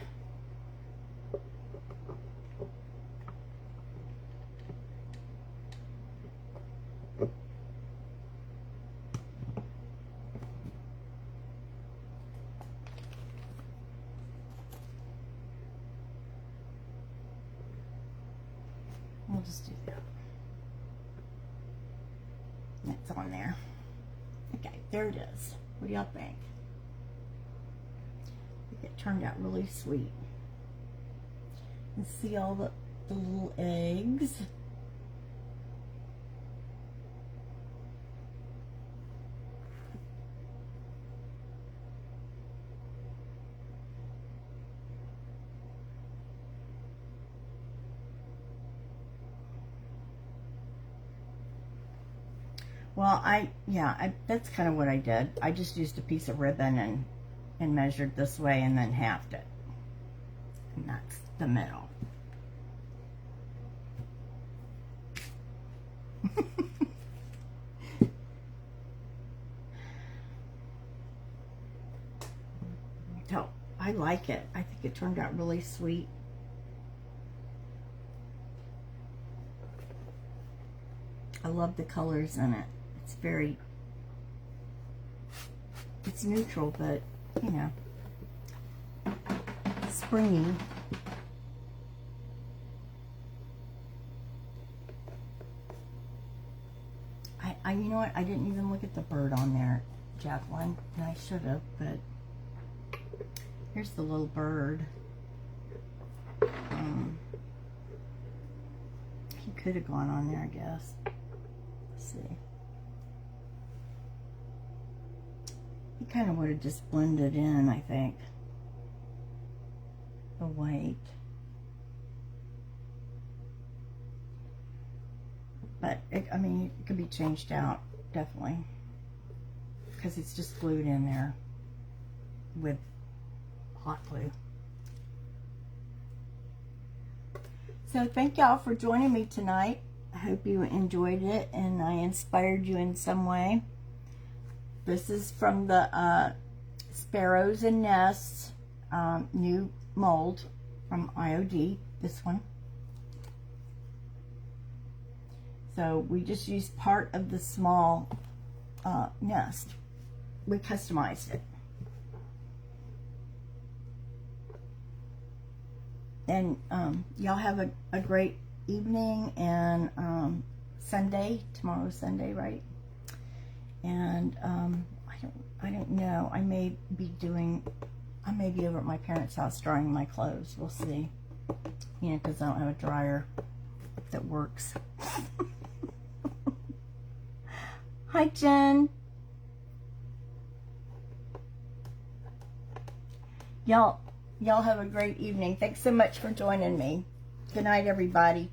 We'll just do that. That's on there. Okay, there it is. What do y'all think? I think it turned out really sweet. And see all the little eggs. Well, that's kind of what I did. I just used a piece of ribbon and measured this way and then halved it. And that's the middle. So, I like it. I think it turned out really sweet. I love the colors in it. It's neutral, but, you know, springy. You know what? I didn't even look at the bird on there, Jacqueline, and I should have, but here's the little bird. He could have gone on there, I guess. Let's see. He kind of would have just blended in, I think. The white. But, I mean, it could be changed out, definitely. Because it's just glued in there with hot glue. So, thank y'all for joining me tonight. I hope you enjoyed it and I inspired you in some way. This is from the Sparrows and Nests new mold from IOD, this one. So we just used part of the small nest. We customized it. And y'all have a great evening and Sunday. Tomorrow's Sunday, right? And I don't know. I may be over at my parents' house drying my clothes. We'll see. You know, because I don't have a dryer that works. Hi, Jen. Y'all have a great evening. Thanks so much for joining me. Good night, everybody.